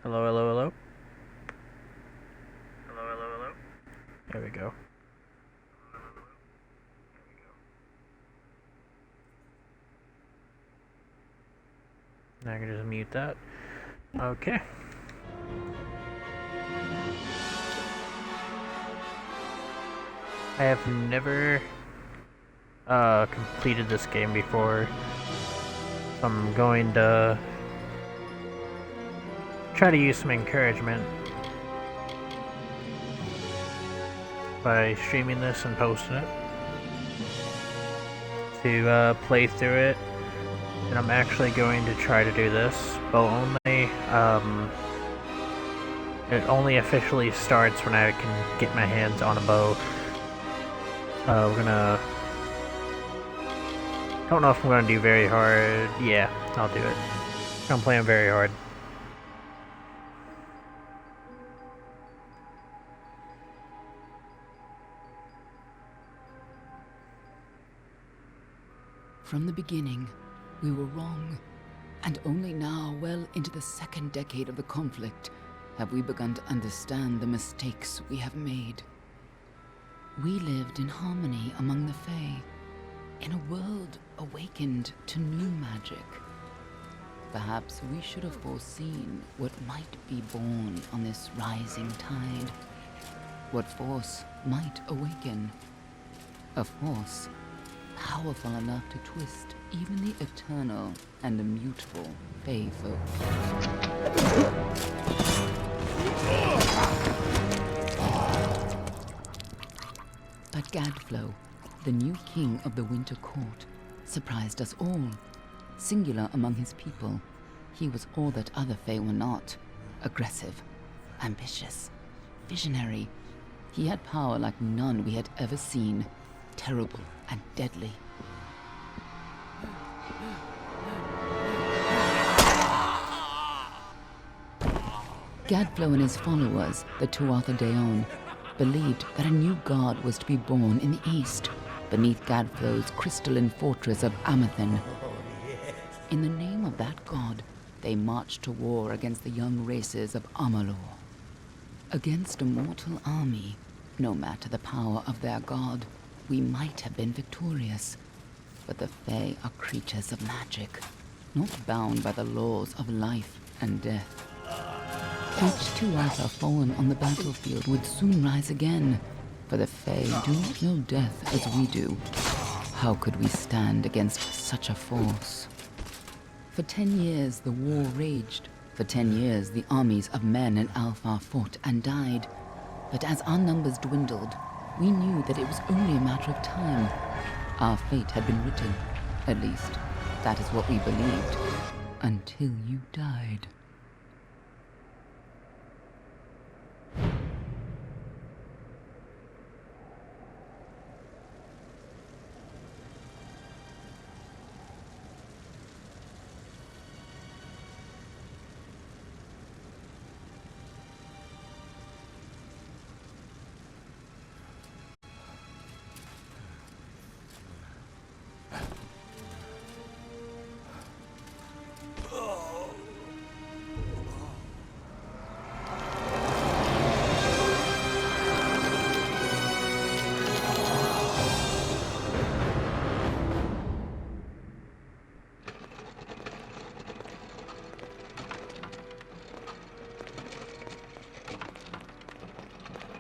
Hello, hello, hello. Hello, hello, hello. There we go. Now I can just mute that. Okay. I have never completed this game before. So I'm going to try to use some encouragement by streaming this and posting it to play through it. And I'm actually going to try to do this, but only it only officially starts when I can get my hands on a bow. We're gonna. Don't know if I'm gonna do very hard. Yeah, I'll do it. I'm playing very hard. From the beginning, we were wrong, and only now, well into the second decade of the conflict, have we begun to understand the mistakes we have made. We lived in harmony among the Fae, in a world awakened to new magic. Perhaps we should have foreseen what might be born on this rising tide. What force might awaken. A force powerful enough to twist even the eternal and immutable Fae folk. But Gadflow, the new king of the Winter Court, surprised us all. Singular among his people, he was all that other Fae were not. Aggressive, ambitious, visionary. He had power like none we had ever seen, terrible and deadly. Gadflow and his followers, the Tuatha Deon, believed that a new god was to be born in the east, beneath Gadflow's crystalline fortress of Amathen. In the name of that god, they marched to war against the young races of Amalur. Against a mortal army, no matter the power of their god, we might have been victorious. But the Fae are creatures of magic, not bound by the laws of life and death. Each Tuatha fallen on the battlefield would soon rise again, for the Fae do not know death as we do. How could we stand against such a force? For 10 years the war raged. For 10 years the armies of Men and Alpha fought and died. But as our numbers dwindled, we knew that it was only a matter of time. Our fate had been written. At least, that is what we believed. Until you died.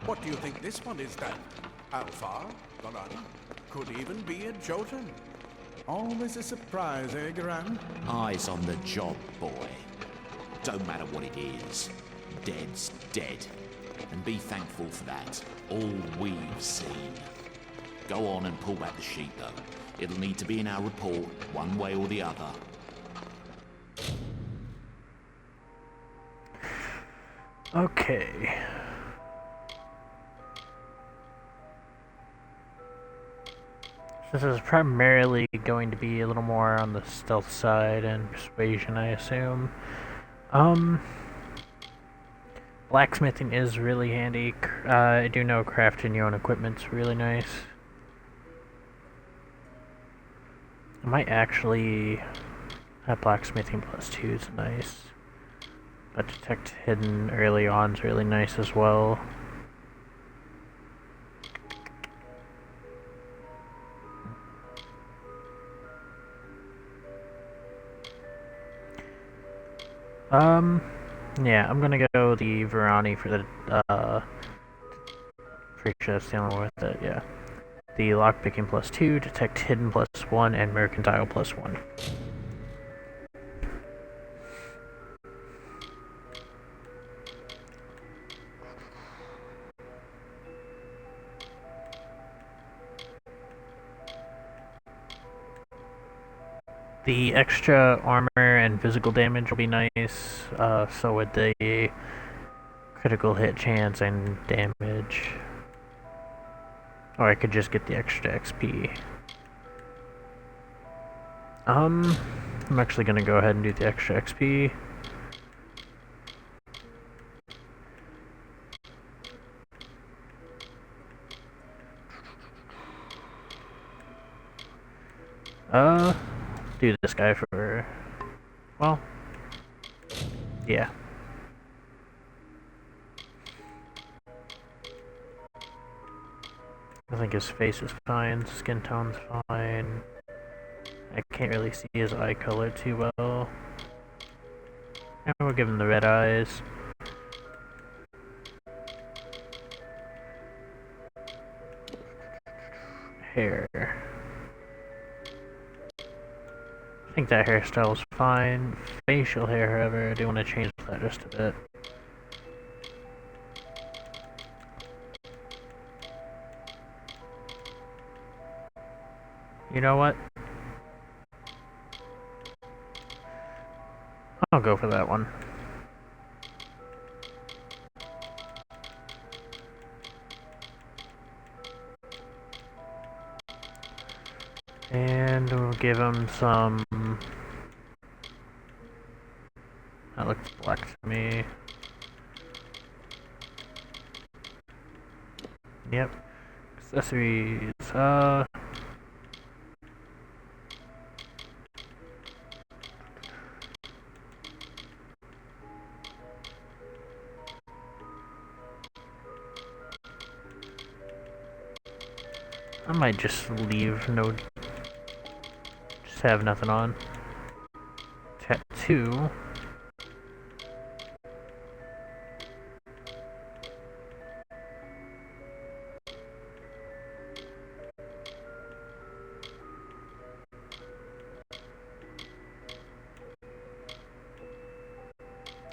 What do you think this one is then? Alpha, Garan, could even be a Jotun. Always a surprise, eh, Garan? Eyes on the job, boy. Don't matter what it is. Dead's dead. And be thankful for that. All we've seen. Go on and pull back the sheet, though. It'll need to be in our report, one way or the other. Okay. This is primarily going to be a little more on the stealth side and persuasion, I assume. Blacksmithing is really handy. I do know crafting your own equipment's really nice. I might actually have blacksmithing +2 is nice. But detect hidden early on is really nice as well. Yeah, I'm gonna go the Virani for the, pretty sure that's the only one with it, yeah. The lockpicking +2, detect hidden +1, and mercantile +1. The extra armor and physical damage will be nice, so would the critical hit chance and damage. Or I could just get the extra XP. I'm actually gonna go ahead and do the extra XP. Do this guy for, well, yeah. I think his face is fine, skin tone's fine. I can't really see his eye color too well. And we'll give him the red eyes. Hair. I think that hairstyle is fine. Facial hair, however, I do want to change that just a bit. You know what? I'll go for that one. And we'll give him some... That looks black to me. Yep. Accessories, I might just leave no... Just have nothing on. Tattoo.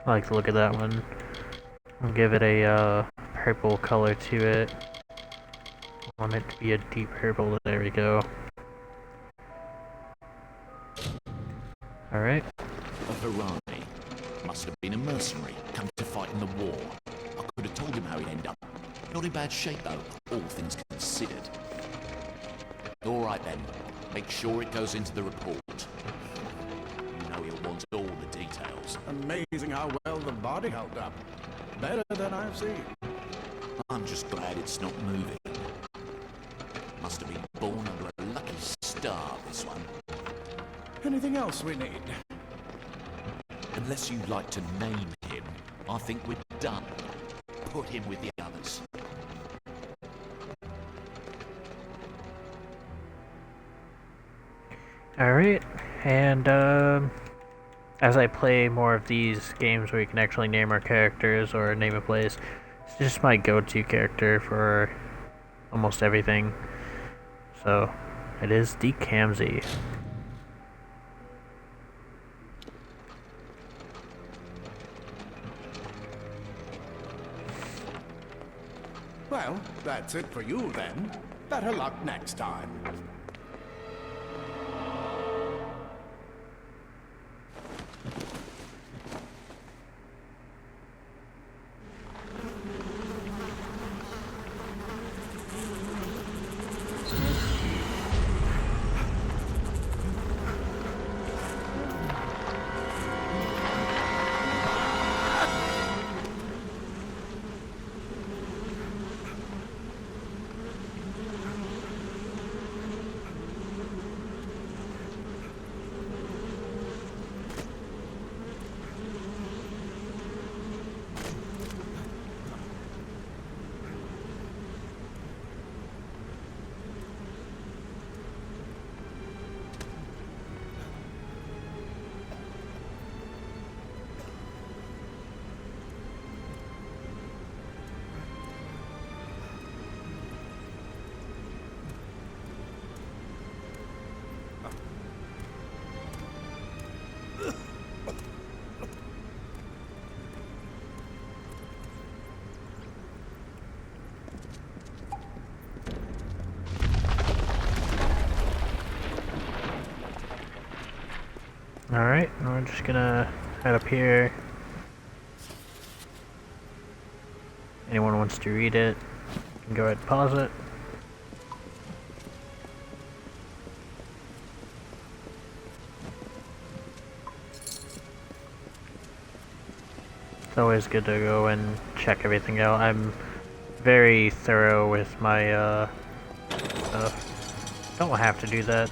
I like the look of that one. I'll give it a purple color to it. I want it to be a deep purple. There we go. Alright. A Virani must have been a mercenary come to fight in the war. I could have told him how he'd end up. Not in bad shape though, all things considered. Alright then, make sure it goes into the report. You know he'll want all the details. Amazing how well the body held up. Better than I've seen. I'm just glad it's not moving. Must have been born under a lucky star, this one. Anything else we need? Unless you'd like to name him, I think we're done. Put him with the others. Alright, and as I play more of these games where you can actually name our characters or name a place, it's just my go-to character for almost everything. So, it is the Kamzi. Well, that's it for you then. Better luck next time. Alright, we're just gonna head up here. Anyone wants to read it, you can go ahead and pause it. It's always good to go and check everything out. I'm very thorough with my stuff. Don't have to do that.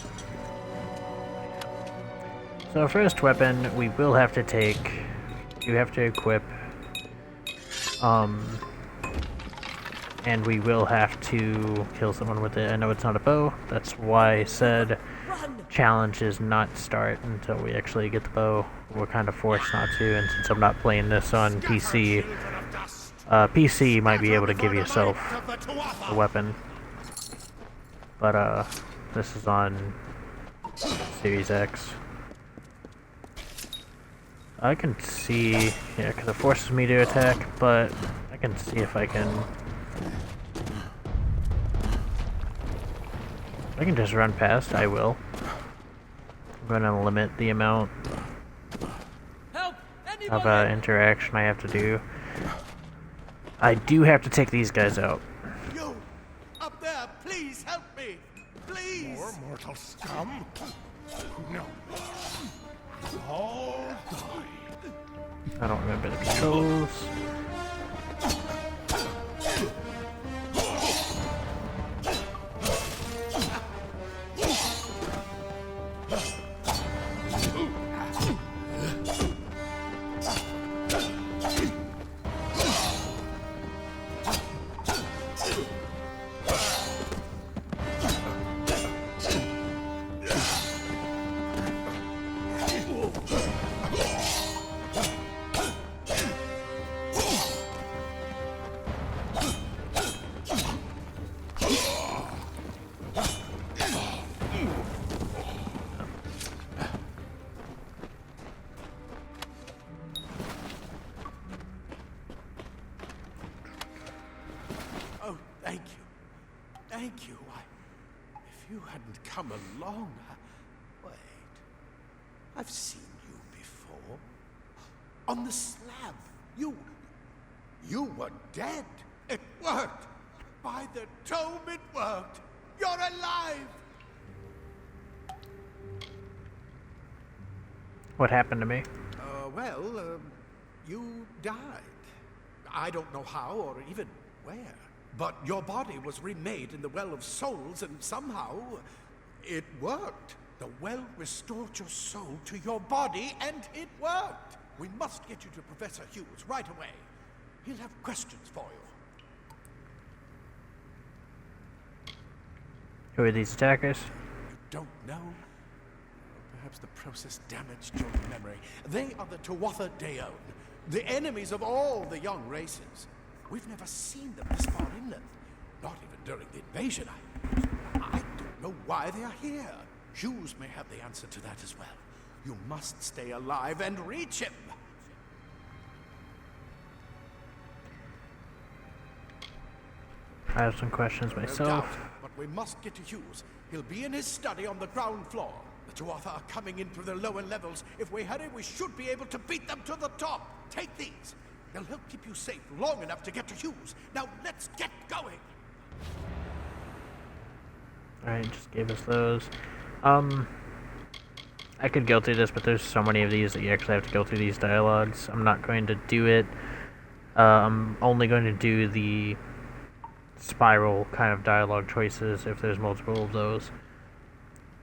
So first weapon we will have to take, you have to equip, and we will have to kill someone with it. I know it's not a bow, that's why I said challenges not start until we actually get the bow. We're kind of forced not to, and since I'm not playing this on PC, PC might be able to give yourself a weapon, but this is on Series X. I can see, yeah, because it forces me to attack, but I can see if I can... If I can just run past, I will. I'm going to limit the amount of interaction I have to do. I do have to take these guys out. You! Up there! Please help me! Please! More mortal scum? No. All die. I don't remember the controls. Oh, thank you. Thank you. If you hadn't come along, wait. I've seen you before. On the slab. You were dead. It worked. By the tome, it worked. You're alive. What happened to me? You died. I don't know how or even where. But your body was remade in the Well of Souls, and somehow it worked. The well restored your soul to your body, and it worked. We must get you to Professor Hughes right away. He'll have questions for you. Who are these attackers? You don't know? Perhaps the process damaged your memory. They are the Tuatha Deon, the enemies of all the young races. We've never seen them this far inland, not even during the invasion. I don't know why they are here. Hughes may have the answer to that as well. You must stay alive and reach him. I have some questions No myself. doubt, but we must get to Hughes. He'll be in his study on the ground floor. The Tuatha are coming in through the lower levels. If we hurry, we should be able to beat them to the top. Take these. They'll help keep you safe long enough to get to Hughes. Now, let's get going! Alright, just gave us those. I could go through this, but there's so many of these that you actually have to go through these dialogues. I'm not going to do it. I'm only going to do the spiral kind of dialogue choices if there's multiple of those.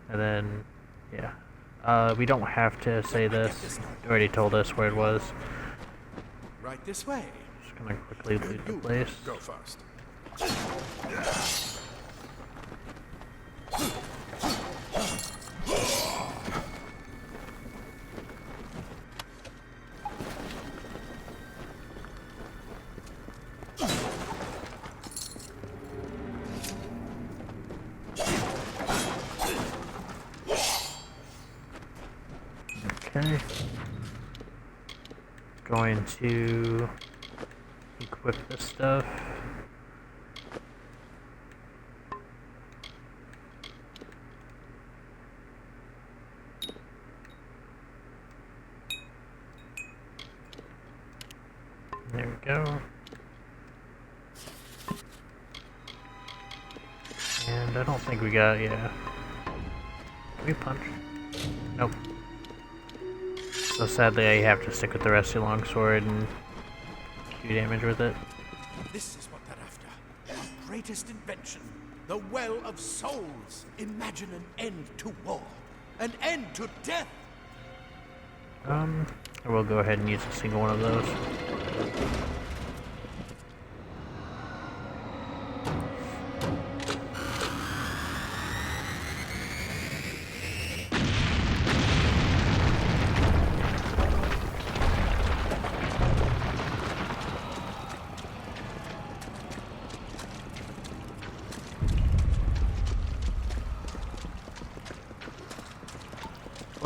And then, yeah. We don't have to say this. You already told us where it was. Right this way. Just gonna quickly leave the You place. go first. Okay. Going to equip this stuff. There we go. And I don't think we got, yeah. Can we punch? Nope. So sadly I have to stick with the Rusty Longsword and do damage with it. This is what they're after. Our greatest invention. The Well of Souls. Imagine an end to war. An end to death. I will go ahead and use a single one of those.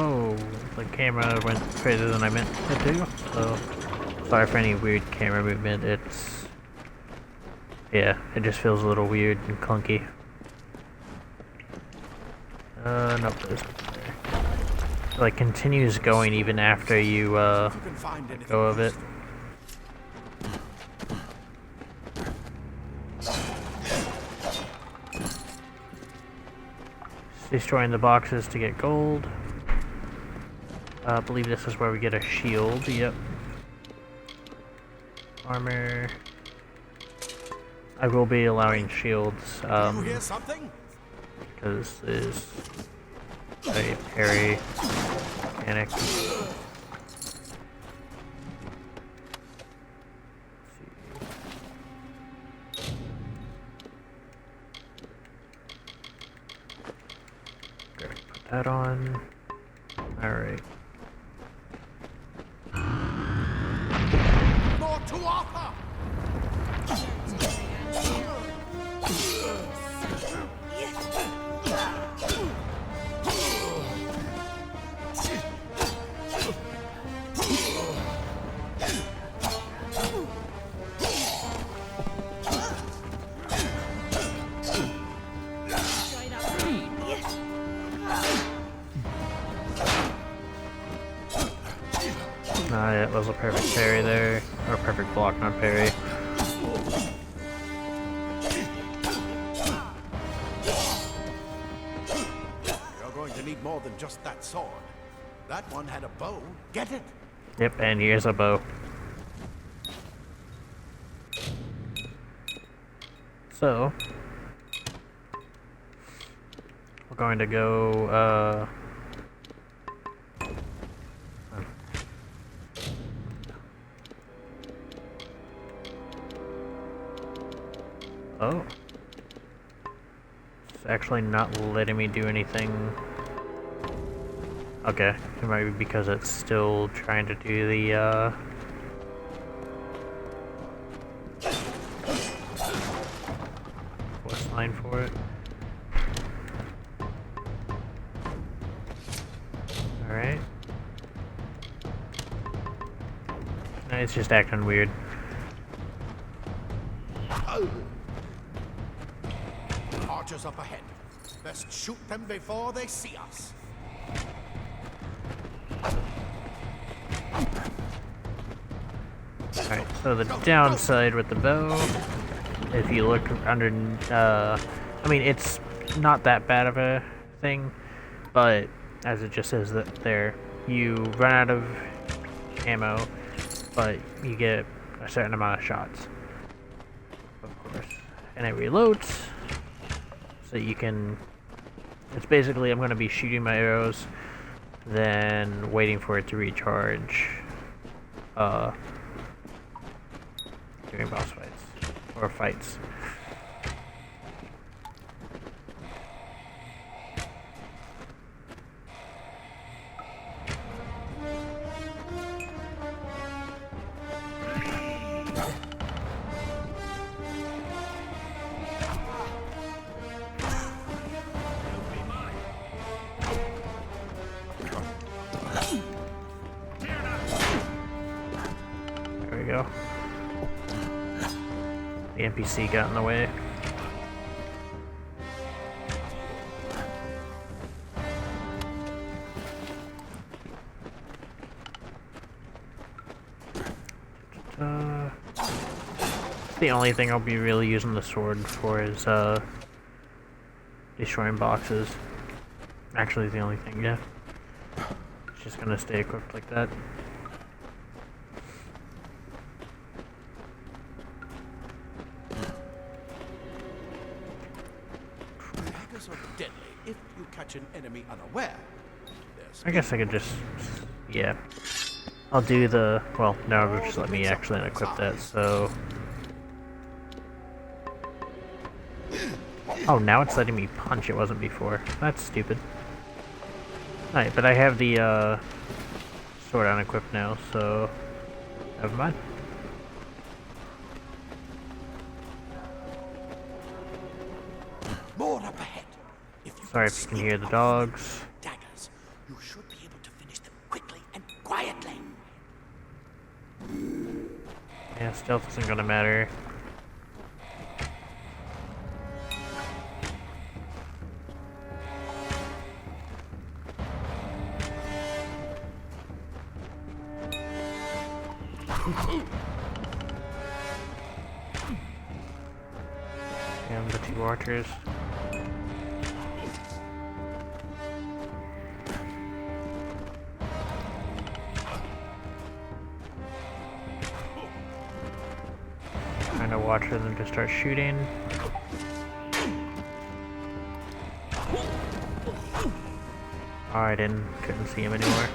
Oh, the camera went further than I meant it to, so sorry for any weird camera movement. It's, yeah, it just feels a little weird and clunky. Nope, there's nothing there. It, like, continues going even after you, let go of it. Destroying the boxes to get gold. I believe this is where we get a shield, yep. Armor. I will be allowing shields, You hear something? because there's a parry mechanic. Okay, put that on. Alright. More to Arthur! Yeah, that was a perfect parry there. Or perfect block, not parry. You're going to need more than just that sword. That one had a bow. Get it? Yep, and here's a bow. So, we're going to go, oh. It's actually not letting me do anything. Okay, it might be because it's still trying to do the, quest line for it. Alright. No, it's just acting weird. Archers up ahead. Best shoot them before they see us. Alright, so the downside with the bow, if you look under, I mean, it's not that bad of a thing, but as it just says that there, you run out of ammo, but you get a certain amount of shots, of course, and it reloads, so you can, it's basically, I'm going to be shooting my arrows, then waiting for it to recharge, during boss fights, or fights. There we go. The NPC got in the way. the only thing I'll be really using the sword for is destroying boxes. Actually, the only thing, yeah. It's just gonna stay equipped like that. Daggers are deadly if you catch an enemy unaware. I guess I could just, yeah. I'll do the, well, now it'll just let me actually unequip that, so... Oh, now it's letting me punch, it wasn't before. That's stupid. Alright, but I have the, sword unequipped now, so... Never mind. More up ahead. Sorry if you can hear the dogs. Daggers, you should be able to finish them quickly and quietly. Yeah, stealth isn't gonna matter. And the two archers. Trying to watch for them to start shooting. Oh, I couldn't see him anymore.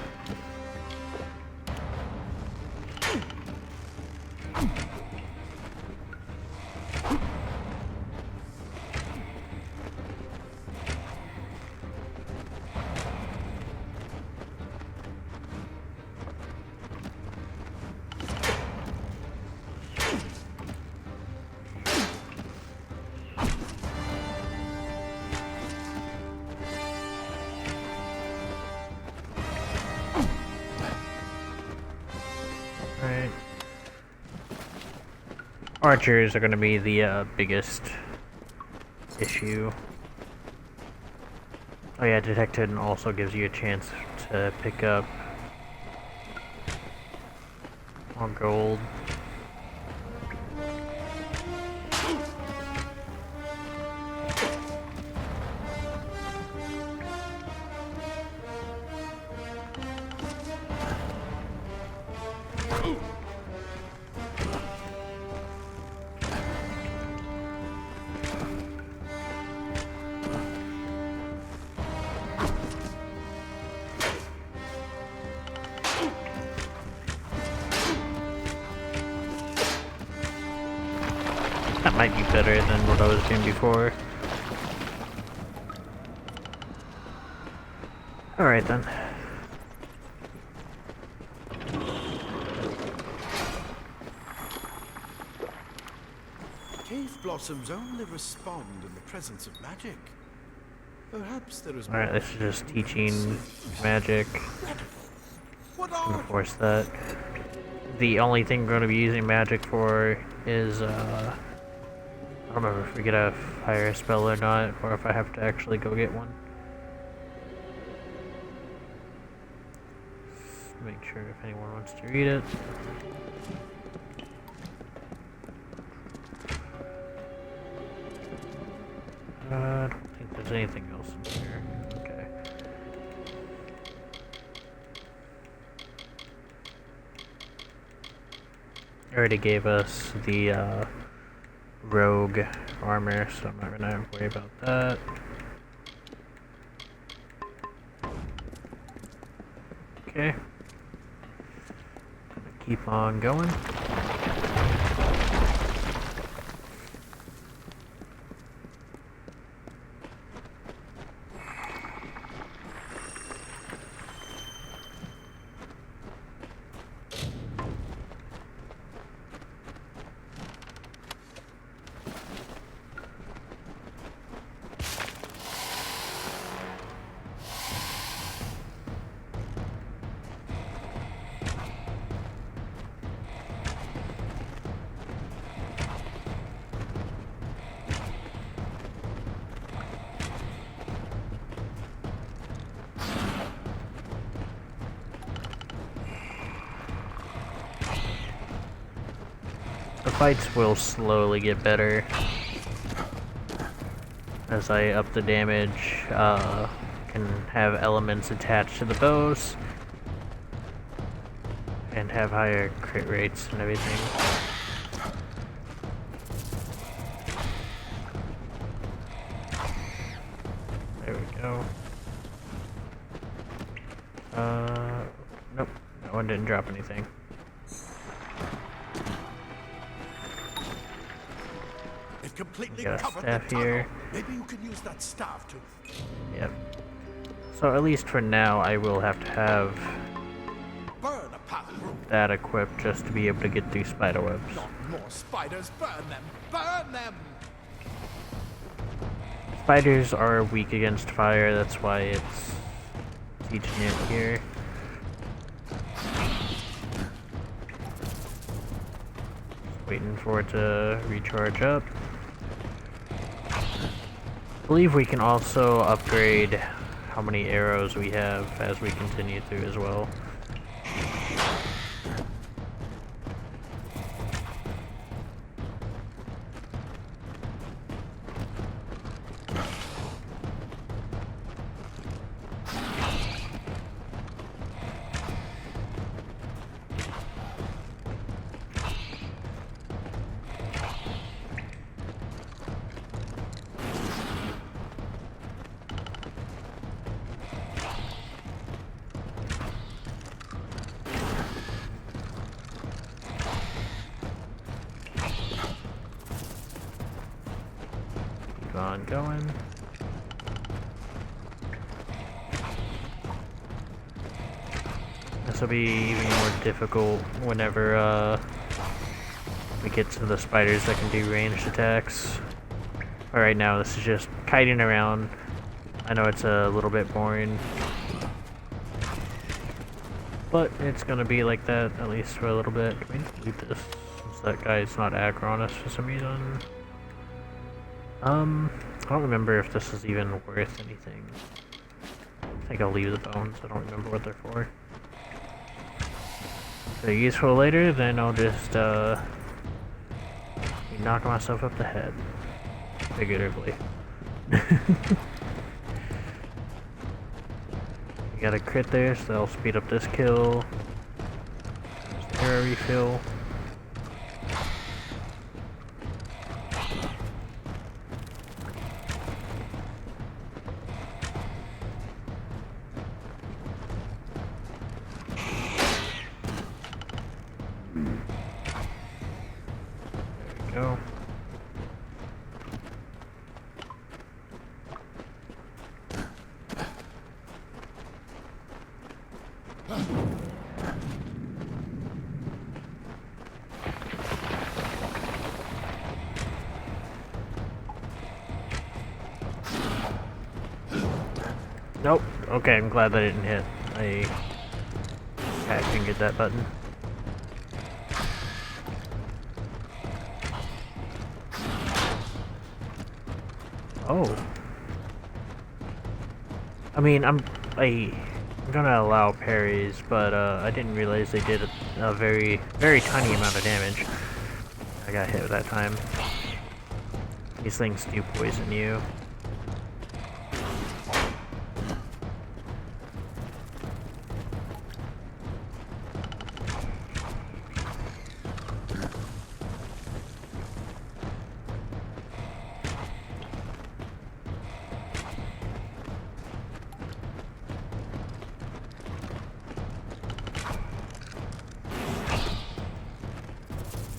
Right. Archers are going to be the biggest issue. Oh yeah, Detected also gives you a chance to pick up more gold. That might be better than what I was doing before. Alright then. Cave blossoms only respond in the presence of magic. Perhaps there is Alright, this is just teaching magic. What I'm gonna are force that. The only thing we're going to be using magic for is, I don't remember if we get a fire spell or not, or if I have to actually go get one. Just make sure if anyone wants to read it. I don't think there's anything else in here. Okay. Already gave us the rogue armor, so I'm not gonna worry about that. Okay. Keep on going. fights will slowly get better as I up the damage, can have elements attached to the bows, and have higher crit rates and everything. There we go. Nope, that one didn't drop anything. It completely Got a covered staff the here. tunnel. Maybe you can use that staff to... Yep. So at least for now, I will have to have burn a path through. that equipped just to be able to get through spider webs. Not more spiders. Burn them. Burn them. Spiders are weak against fire, that's why it's teaching it here. Waiting for it to recharge up. I believe we can also upgrade how many arrows we have as we continue through as well. Keep on going. This will be even more difficult whenever we get to the spiders that can do ranged attacks. But right now this is just kiting around. I know it's a little bit boring, but it's gonna be like that at least for a little bit. Can we delete this since that guy's not aggro on us for some reason? I don't remember if this is even worth anything. I think I'll leave the bones. I don't remember what they're for. If they're useful later, then I'll just be knocking myself up the head, figuratively. You got a crit there, so that'll speed up this kill. There's the arrow refill. Go. Nope. Okay, I'm glad that didn't hit. I didn't get that button. Oh. I mean, I'm gonna allow parries, but I didn't realize they did a very, very tiny amount of damage. I got hit that time. These things do poison you.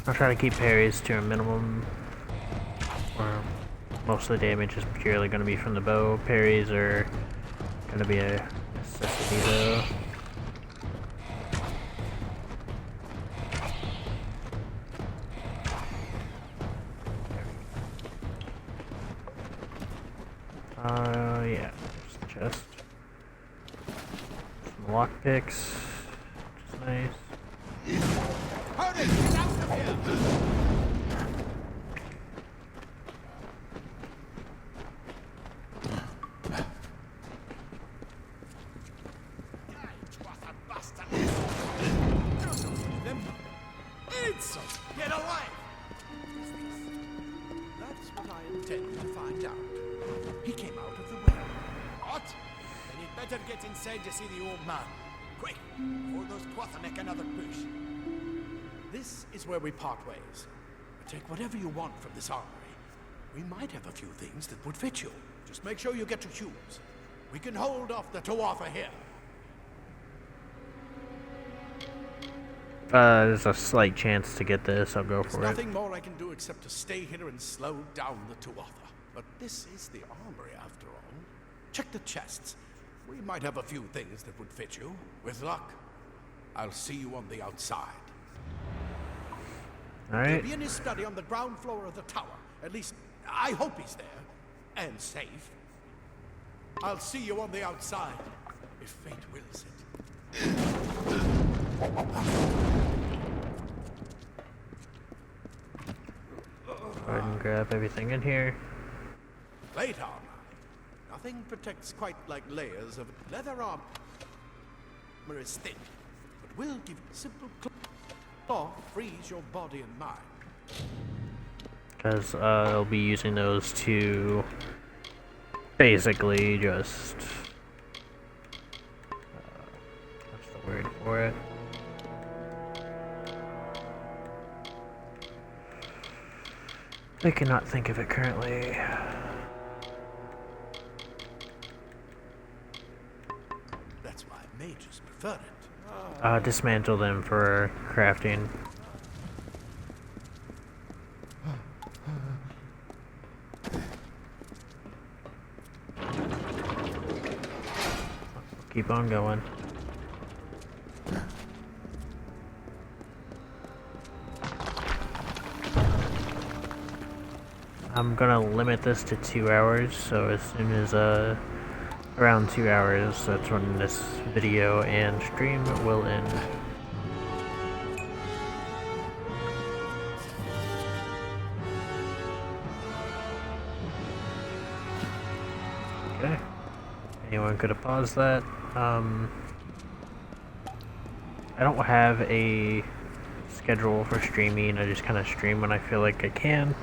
I'll try to keep parries to a minimum, or most of the damage is purely going to be from the bow. Parries are going to be a necessity though. Yeah, there's the chest. Some lockpicks, which is nice. Hurry, get out of here! Get alive! pretended to find out. He came out of the well. What? Then you'd better get inside to see the old man. Quick, before those Tuatha make another push. This is where we part ways. Take whatever you want from this armory. We might have a few things that would fit you. Just make sure you get to Hugh's. We can hold off the Tuatha here. There's a slight chance to get this. I'll go There's for it. nothing more I can do except to stay here and slow down the Tuatha. But this is the armory after all. Check the chests. We might have a few things that would fit you. With luck, I'll see you on the outside. All He'll right. be in his study on the ground floor of the tower. At least, I hope he's there. And safe. I'll see you on the outside, if fate wills it. Go ahead and grab everything in here. Plate armor. Nothing protects quite like layers of leather armor. Is thin, but will give simple cloth freeze your body and mind. Because I'll be using those to basically just... what's the word for it? I cannot think of it currently. That's why mages prefer it. Dismantle them for crafting. Keep on going. I'm gonna limit this to 2 hours, so as soon as around 2 hours, that's when this video and stream will end. Okay. Anyone could have paused that. I don't have a schedule for streaming. I just kind of stream when I feel like I can.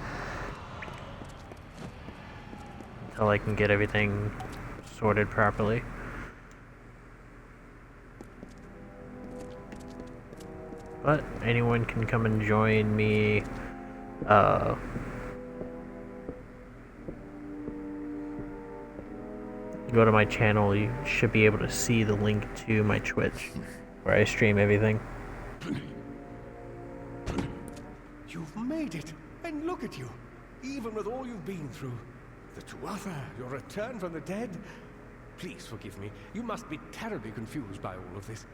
Until I can get everything sorted properly. But anyone can come and join me. Go to my channel, you should be able to see the link to my Twitch, where I stream everything. You've made it, and look at you. Even with all you've been through. The Tuatha, your return from the dead. Please forgive me. You must be terribly confused by all of this.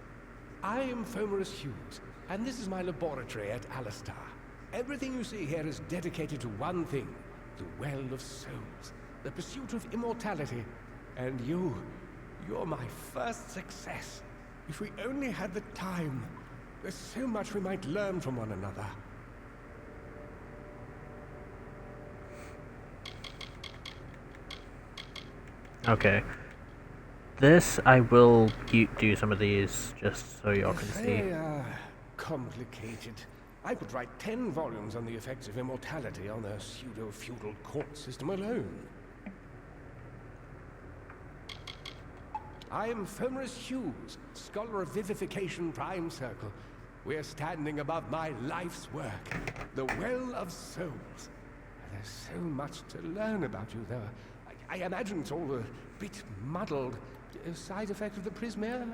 I am Fomerus Hughes, and this is my laboratory at Alistar. Everything you see here is dedicated to one thing, the Well of Souls, the pursuit of immortality. And you're my first success. If we only had the time, there's so much we might learn from one another. Okay. This, I will do some of these, just so y'all can see. They are complicated. I could write 10 volumes on the effects of immortality on a pseudo-feudal court system alone. I am Fomerus Hughes, Scholar of Vivification Prime Circle. We're standing above my life's work, the Well of Souls. There's so much to learn about you, though. I imagine it's all a bit muddled. Side effect of the prismere?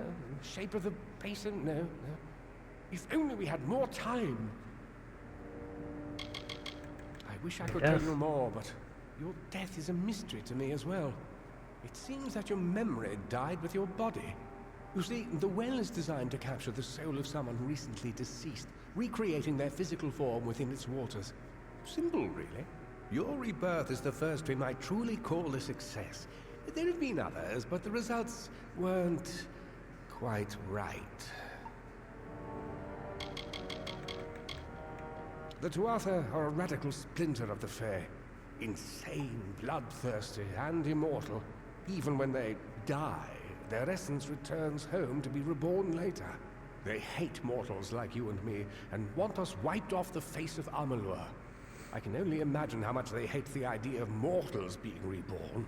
Shape of the basin? No. If only we had more time. I wish I could tell you more, but your death is a mystery to me as well. It seems that your memory died with your body. You see, the well is designed to capture the soul of someone recently deceased, recreating their physical form within its waters. Simple, really. Your rebirth is the first we might truly call a success. There have been others, but the results weren't quite right. The Tuatha are a radical splinter of the Fae. Insane, bloodthirsty, and immortal. Even when they die, their essence returns home to be reborn later. They hate mortals like you and me, and want us wiped off the face of Amalur. I can only imagine how much they hate the idea of mortals being reborn.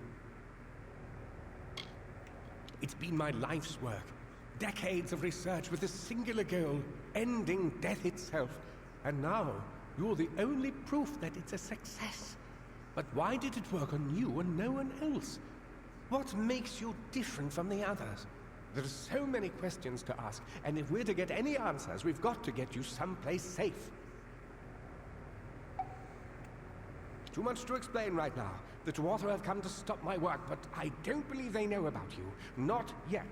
It's been my life's work. Decades of research with a singular goal, ending death itself. And now, you're the only proof that it's a success. But why did it work on you and no one else? What makes you different from the others? There are so many questions to ask, and if we're to get any answers, we've got to get you someplace safe. Too much to explain right now. The Tuatha have come to stop my work, but I don't believe they know about you. Not yet.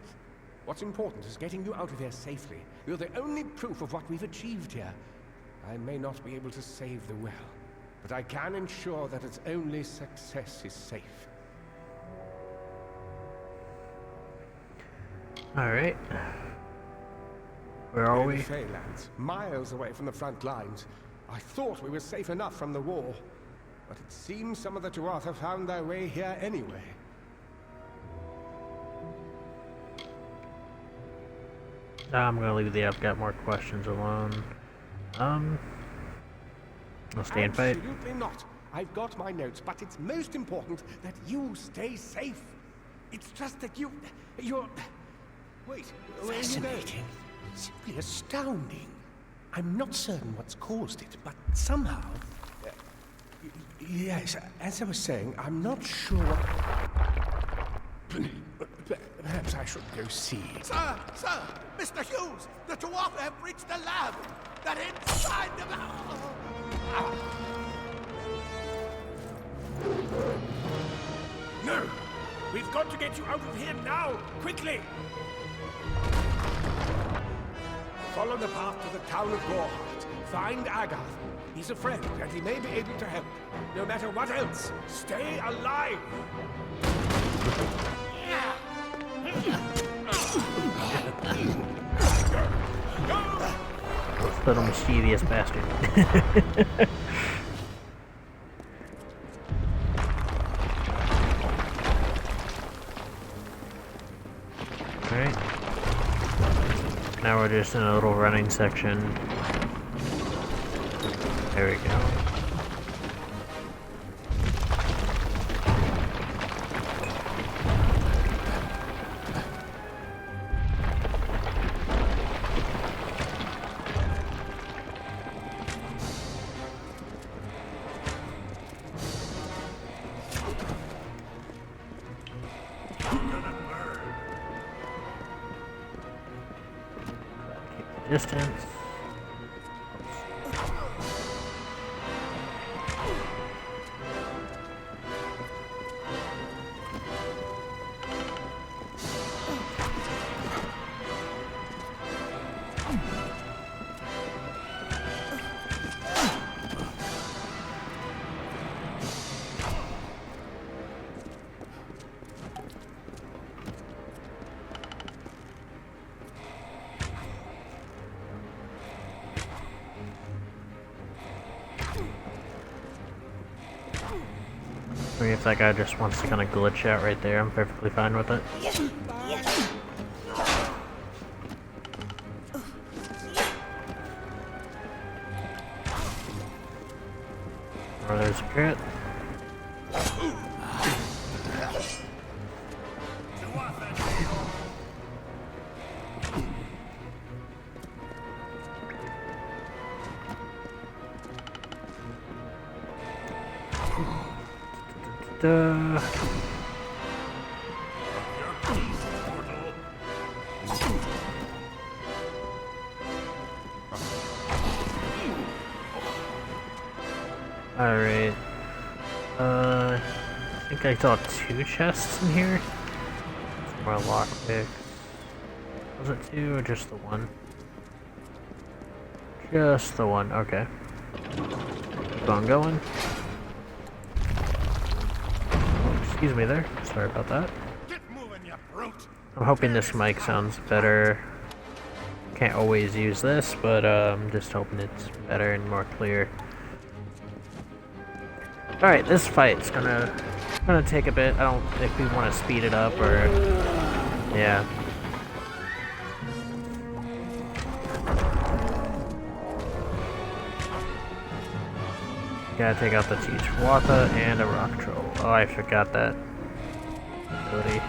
What's important is getting you out of here safely. You're the only proof of what we've achieved here. I may not be able to save the well, but I can ensure that its only success is safe. Alright. Where are We're we? in the Feylands, miles away from the front lines. I thought we were safe enough from the war, but it seems some of the Tuatha found their way here anyway. I'm gonna leave the I've got more questions alone. I'll stay and fight. Absolutely not. I've got my notes, but it's most important that you stay safe. It's just that you're... Wait, where are you going? Simply astounding. I'm not certain what's caused it, but somehow... yes, as I was saying, I'm not sure what... Perhaps I should go see. Sir! Sir! Mr. Hughes! The Tuatha have reached the lab! They're inside the... No! We've got to get you out of here now! Quickly! Follow the path to the town of Gorhart. Find Agath. He's a friend, and he may be able to help. No matter what else, stay alive! Little mischievous bastard. Alright. Now we're just in a little running section. There we go. Distance. I mean, if that guy just wants to kind of glitch out right there, I'm perfectly fine with it. Or there's a crit. Alright. I think I saw 2 chests in here. Some more lockpicks. Was it 2 or just the 1? Just the 1, okay. Keep on going. Excuse me there. Sorry about that. Get moving, you brute! I'm hoping this mic sounds better. Can't always use this, but I'm just hoping it's better and more clear. Alright, this fight's gonna take a bit. I don't know if we want to speed it up or... yeah. Gotta take out the Tuatha and a rock troll. Oh, I forgot that ability.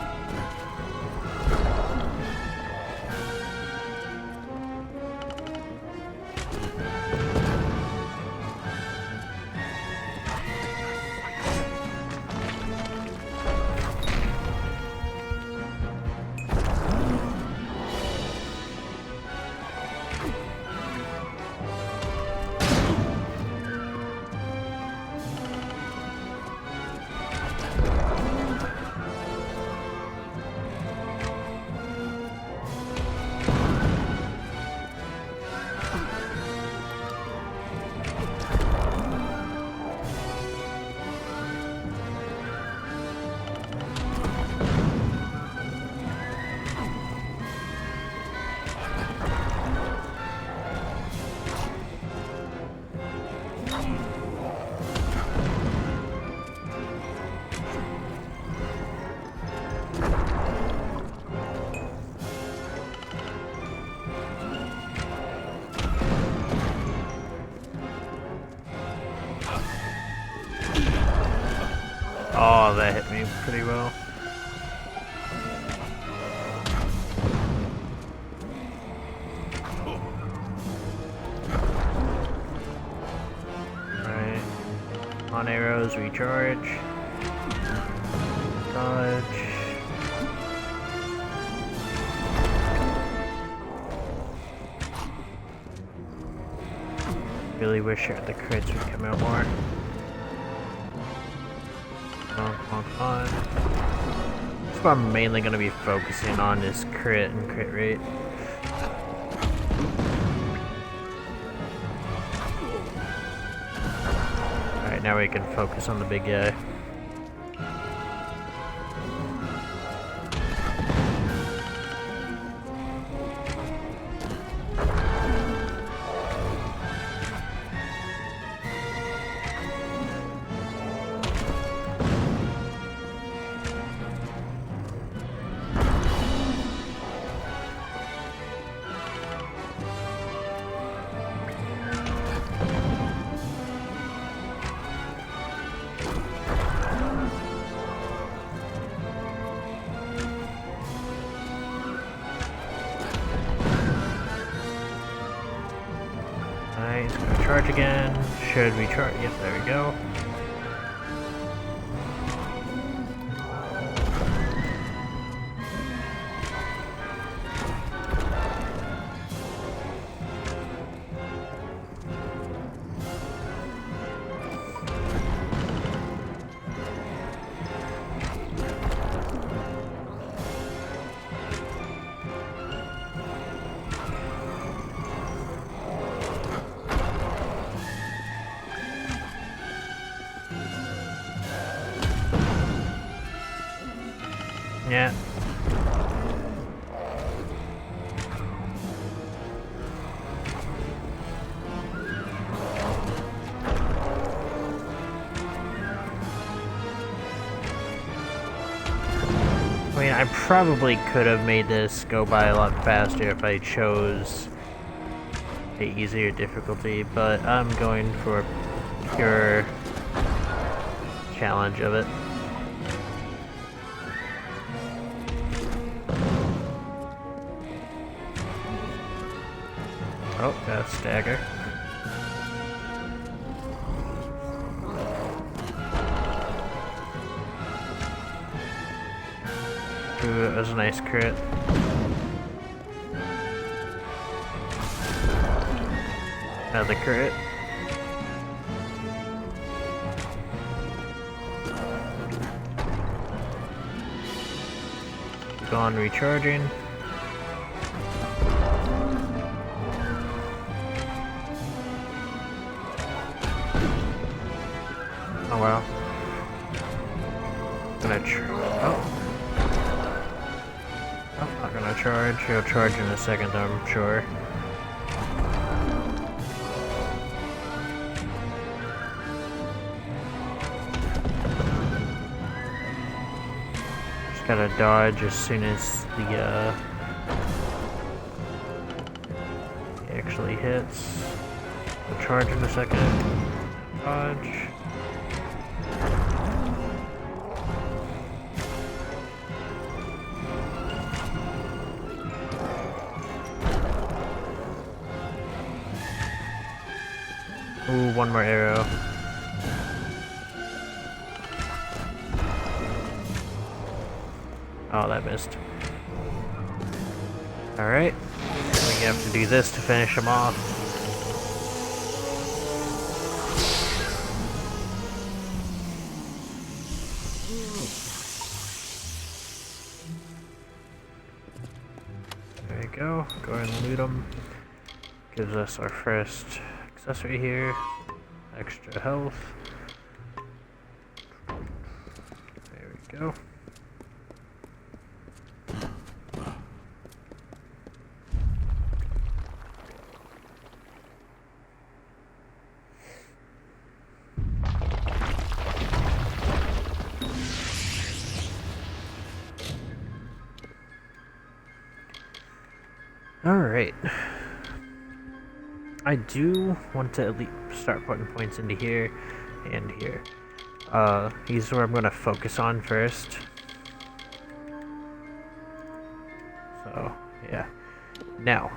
Oh, that hit me pretty well. Alright. On arrows, recharge. Dodge. Really wish the crits would come out more. On. That's what I'm mainly going to be focusing on is crit and crit rate. Alright, now we can focus on the big guy. Alright, he's gonna charge again. Should recharge. Yep, there we go. Yeah. I mean, I probably could have made this go by a lot faster if I chose a easier difficulty, but I'm going for pure challenge of it. Oh, that's stagger. Ooh, that was a nice crit. Another crit. Gone recharging. Oh wow. I'm not gonna charge. He'll charge in a second, I'm sure. Just gotta dodge as soon as the he actually hits. He'll charge in a second. dodge. Ooh, one more arrow. Oh, that missed. Alright. We have to do this to finish him off. There we go. Go ahead and loot him. Gives us our first accessory here. Extra health. There we go. Alright. I do want to at least start putting points into here and here. These are where I'm going to focus on first. So, yeah. Now,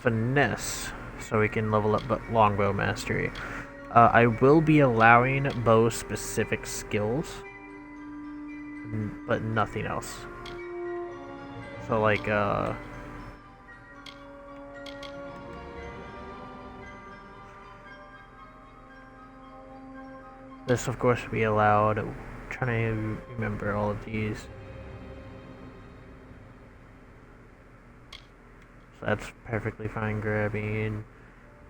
finesse, so we can level up longbow mastery. I will be allowing bow-specific skills, but nothing else. So, like, this, of course, will be allowed. I'm trying to remember all of these. So that's perfectly fine. Grabbing,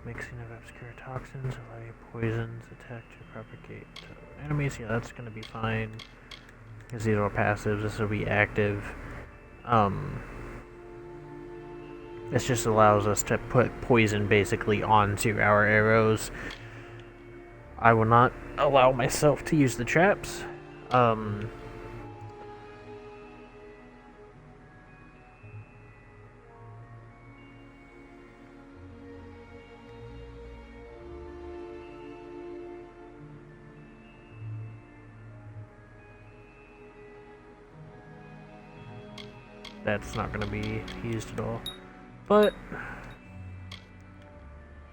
mixing of obscure toxins, allow your poisons attack to propagate to enemies. Yeah, that's gonna be fine. Because these are passives. This will be active. This just allows us to put poison basically onto our arrows. I will not allow myself to use the traps. That's not going to be used at all. But,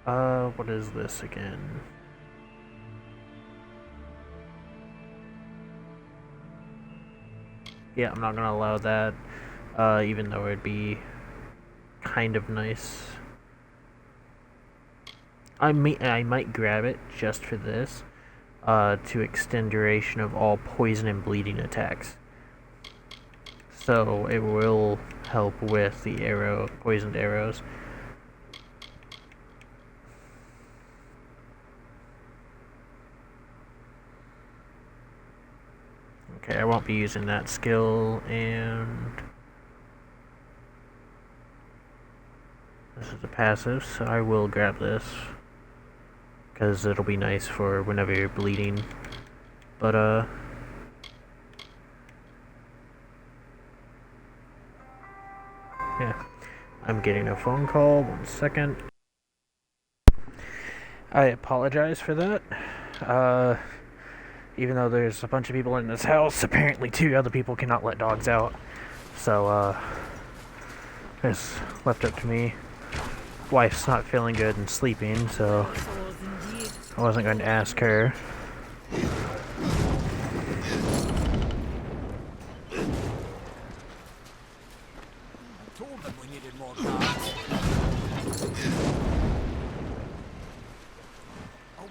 what is this again? Yeah, I'm not going to allow that, even though it'd be kind of nice. I might grab it just for this, to extend duration of all poison and bleeding attacks. So it will help with the poisoned arrows. Okay, I won't be using that skill, and this is a passive, so I will grab this because it'll be nice for whenever you're bleeding. But yeah, I'm getting a phone call. 1 second. I apologize for that. Even though there's a bunch of people in this house, apparently 2 other people cannot let dogs out. So, it's left up to me. Wife's not feeling good and sleeping, so I wasn't going to ask her.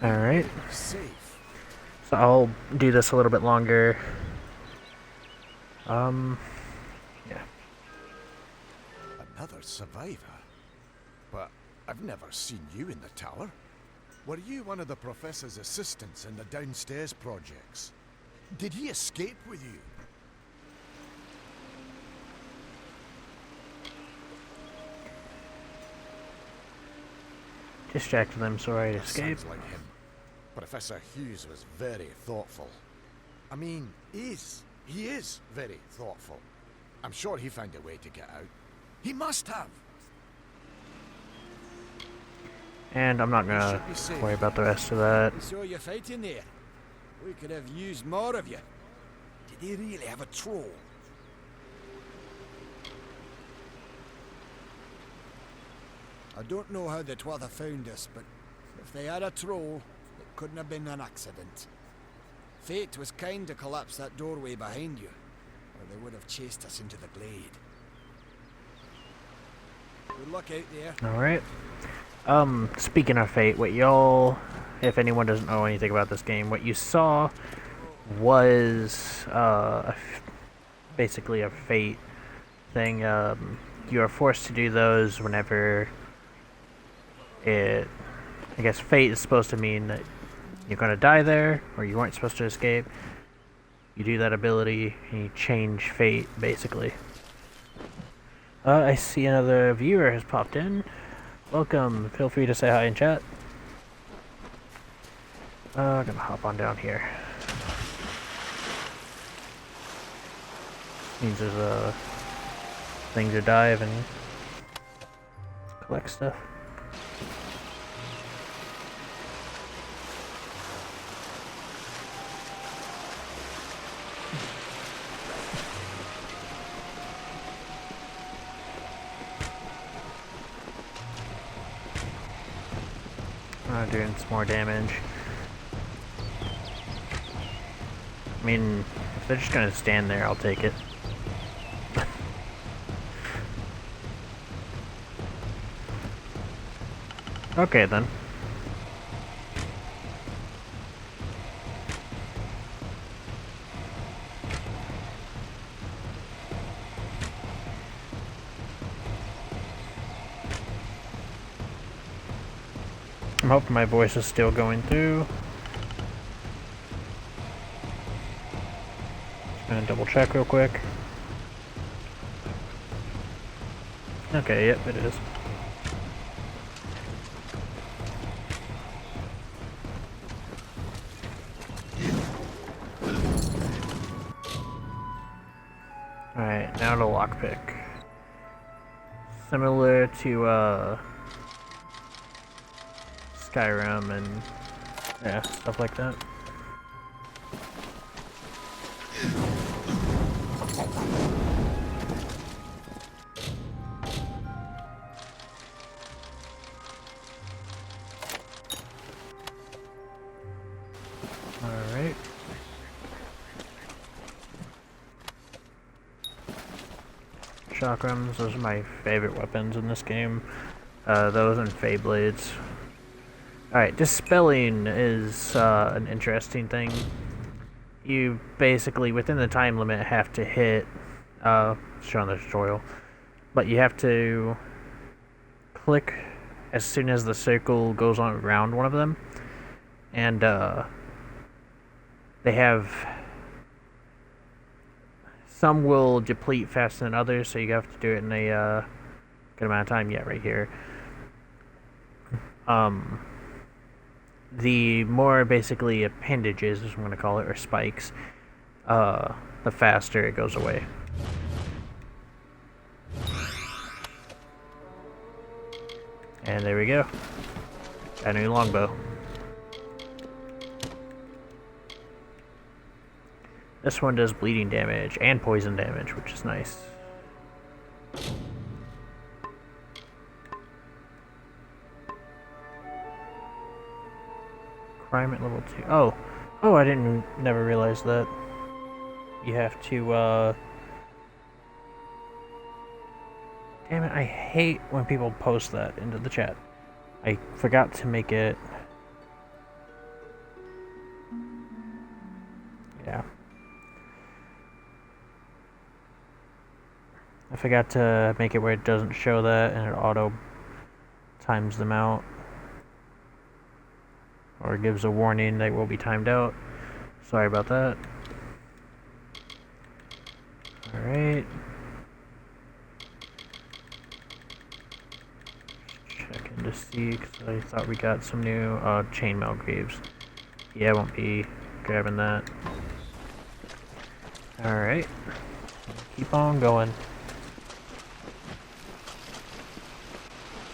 Alright. So I'll do this a little bit longer. Yeah. Another survivor? But I've never seen you in the tower. Were you one of the professor's assistants in the downstairs projects? Did he escape with you? Distracted them so I'd escape. Sounds like him. Professor Hughes was very thoughtful. I mean, he is very thoughtful. I'm sure he found a way to get out. He must have. And I'm not gonna should be safe. worry about the rest of that. We saw you fighting there. We could have used more of you. Did they really have a troll? I don't know how the Twatha found us, but if they had a troll, it couldn't have been an accident. Fate was kind to collapse that doorway behind you, or they would have chased us into the glade. Good luck out there. Alright. Speaking of Fate, what y'all, if anyone doesn't know anything about this game, what you saw was basically a Fate thing. You are forced to do those whenever I guess Fate is supposed to mean that you're gonna die there, or you weren't supposed to escape. You do that ability, and you change Fate, basically. I see another viewer has popped in. Welcome. Feel free to say hi in chat. I'm gonna hop on down here. Means there's thing to dive and collect stuff. Doing some more damage. I mean, if they're just gonna stand there, I'll take it. Okay then. I'm hoping my voice is still going through. Just gonna double check real quick. Okay, yep, it is. Alright, now to lockpick. Similar to Skyrim and yeah, stuff like that. Alright. Chakrams, those are my favorite weapons in this game. Those and Fey Blades. Alright, dispelling is an interesting thing. You basically, within the time limit, have to hit, shown the tutorial, but you have to click as soon as the circle goes on around one of them, and they have, some will deplete faster than others, so you have to do it in a good amount of time. Yeah, right here. The more basically appendages, as I'm going to call it, or spikes, the faster it goes away. And there we go. Got a new longbow. This one does bleeding damage and poison damage, which is nice. Crime at level 2. Oh, I never realized that. You have to, damn it, I hate when people post that into the chat. I forgot to make it. Yeah. I forgot to make it where it doesn't show that and it auto times them out. Or gives a warning they will be timed out. Sorry about that. Alright. Checking to see, because I thought we got some new chainmail greaves. Yeah, I won't be grabbing that. Alright. Keep on going.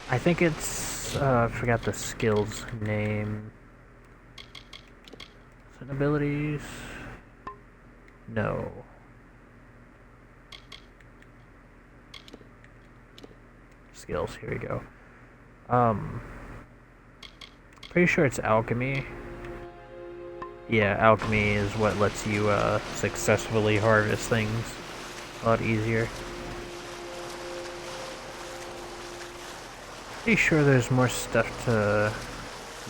I think it's this, I forgot the skill's name. Is it abilities? No. Skills, here we go. Pretty sure it's alchemy. Yeah, alchemy is what lets you successfully harvest things a lot easier. Pretty sure there's more stuff to...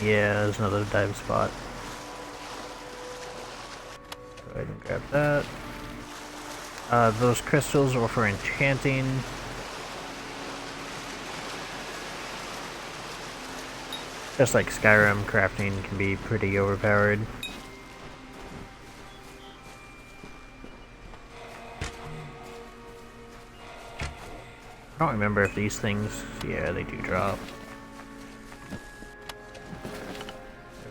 Yeah, there's another dive spot. Go ahead and grab that. Those crystals are for enchanting. Just like Skyrim, crafting can be pretty overpowered. I don't remember if these things... Yeah, they do drop. There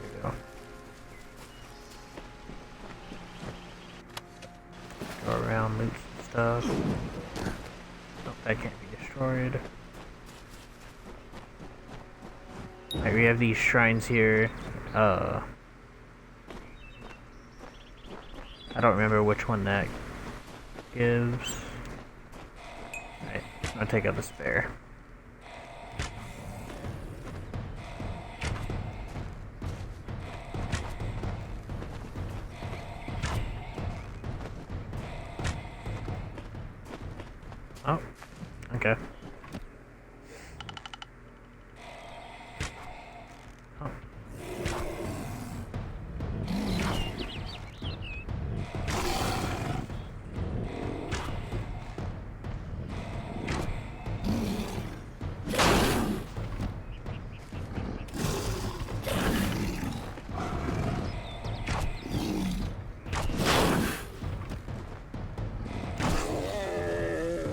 we go. Go around, loot some stuff. Nope, that can't be destroyed. Alright, we have these shrines here. I don't remember which one that gives. Alright, I'll take out the spare. Oh, okay.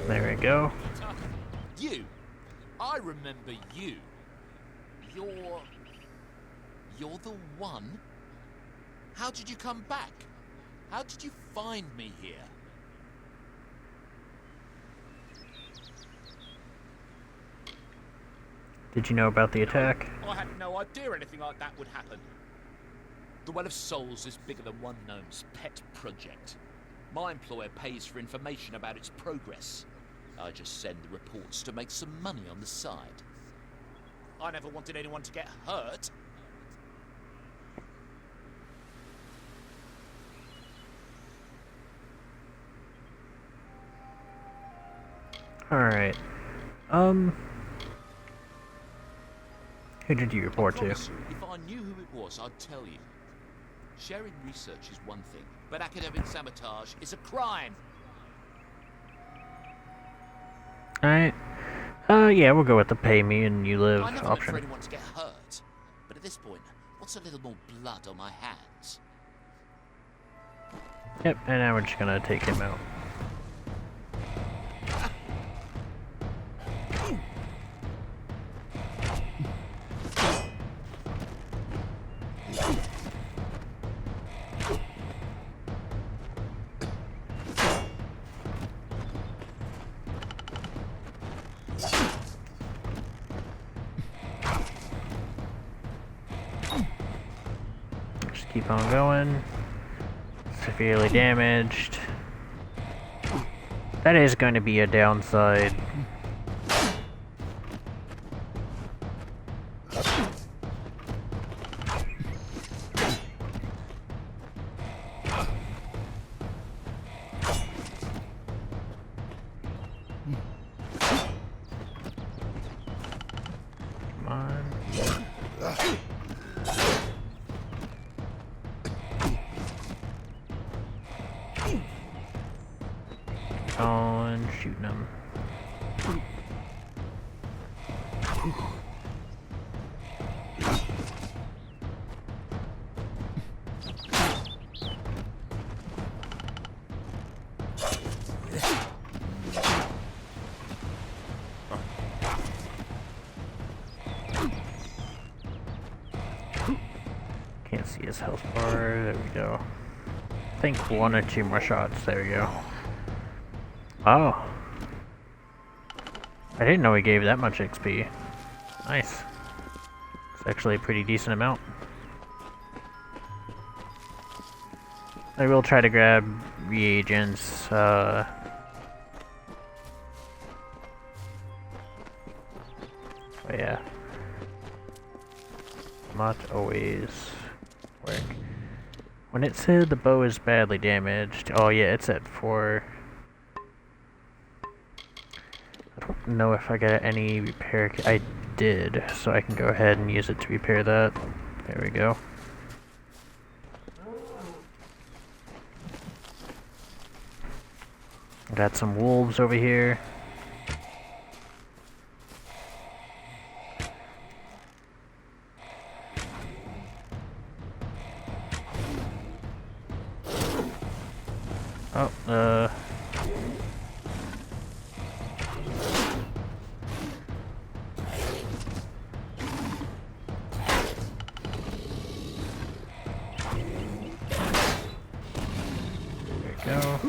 There we go. You? I remember you. You're the one? How did you come back? How did you find me here? Did you know about the attack? I had no idea anything like that would happen. The Well of Souls is bigger than one gnome's pet project. My employer pays for information about its progress. I just send the reports to make some money on the side. I never wanted anyone to get hurt. Alright. Who did you report to? If I knew who it was, I'd tell you. Sharing research is one thing, but academic sabotage is a crime. Alright. Yeah, we'll go with the pay me and you live I never look for option. anyone to get hurt, but at this point, what's a little more blood on my hands? Yep, and now we're just gonna take him out. Just keep on going. Severely damaged. That is going to be a downside. Come on. On shooting them. Can't see his health bar. There we go. I think one or two more shots. There we go. Oh. I didn't know he gave that much XP. Nice. actually a pretty decent amount. I will try to grab reagents. But yeah. Not always work. When it said the bow is badly damaged, oh yeah, it's at 4. I don't know if I got any repair. I did, so I can go ahead and use it to repair that. There we go. Got some wolves over here. Oh, there we go.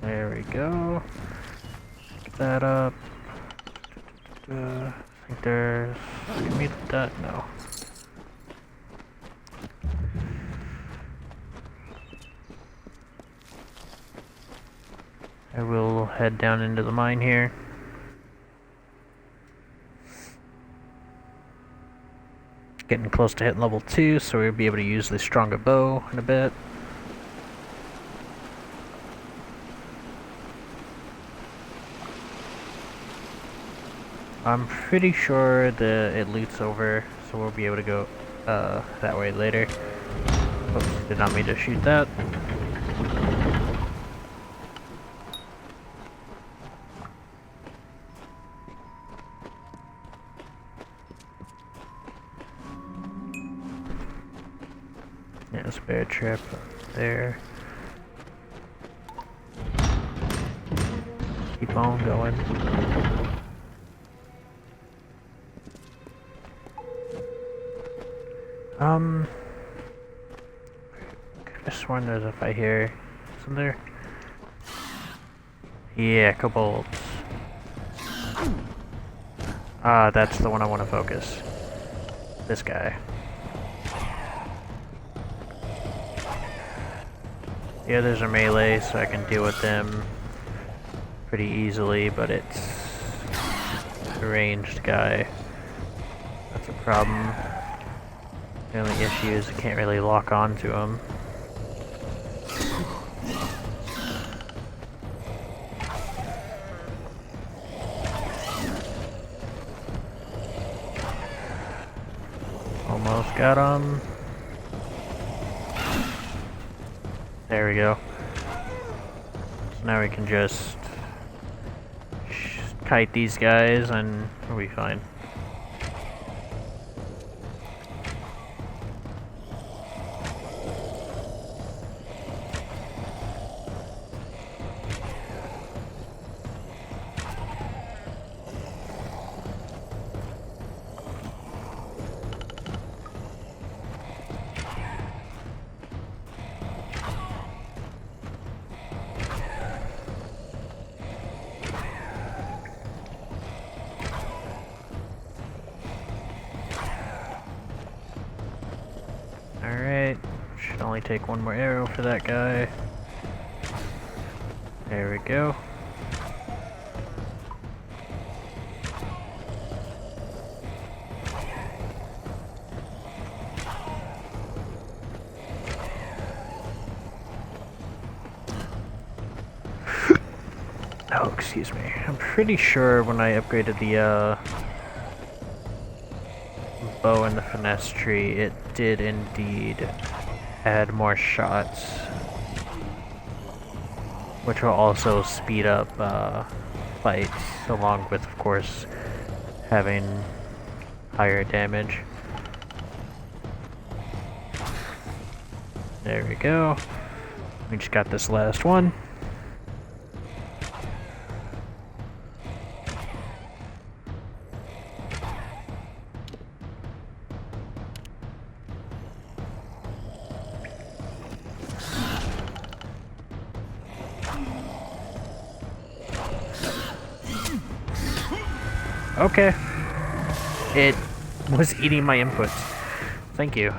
There we go. Get that up. I think there's... Can we do that? No. I will head down into the mine here. Getting close to hitting level 2, so we'll be able to use the stronger bow in a bit. I'm pretty sure it loots over, so we'll be able to go that way later. Oops, did not mean to shoot that. Yeah, spare trip up there. Keep on going. Could have sworn there's a fight here. Isn't there? Yeah, kobolds. Ah, that's the one I want to focus. This guy. The others are melee, so I can deal with them pretty easily, but it's a ranged guy. That's a problem. The only issue is I can't really lock on to him. Almost got him. There we go. So now we can just kite these guys and we'll be fine. Alright, should only take one more arrow for that guy. There we go. Oh, excuse me. I'm pretty sure when I upgraded the bow and the finesse tree, it did indeed add more shots, which will also speed up fights, along with, of course, having higher damage. There we go. We just got this last one. Okay. It was eating my inputs. Thank you.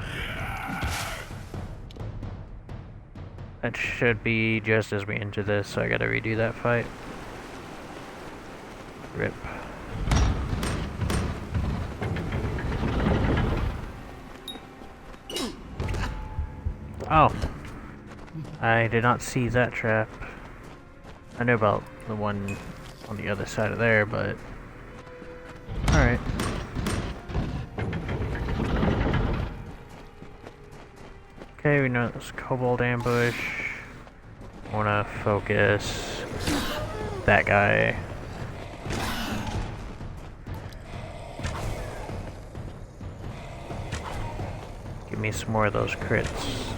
That should be just as we enter this, so I gotta redo that fight. Rip. Oh. I did not see that trap. I know about the one on the other side of there, but... Alright. Okay, we know this kobold ambush. I wanna focus that guy. Give me some more of those crits.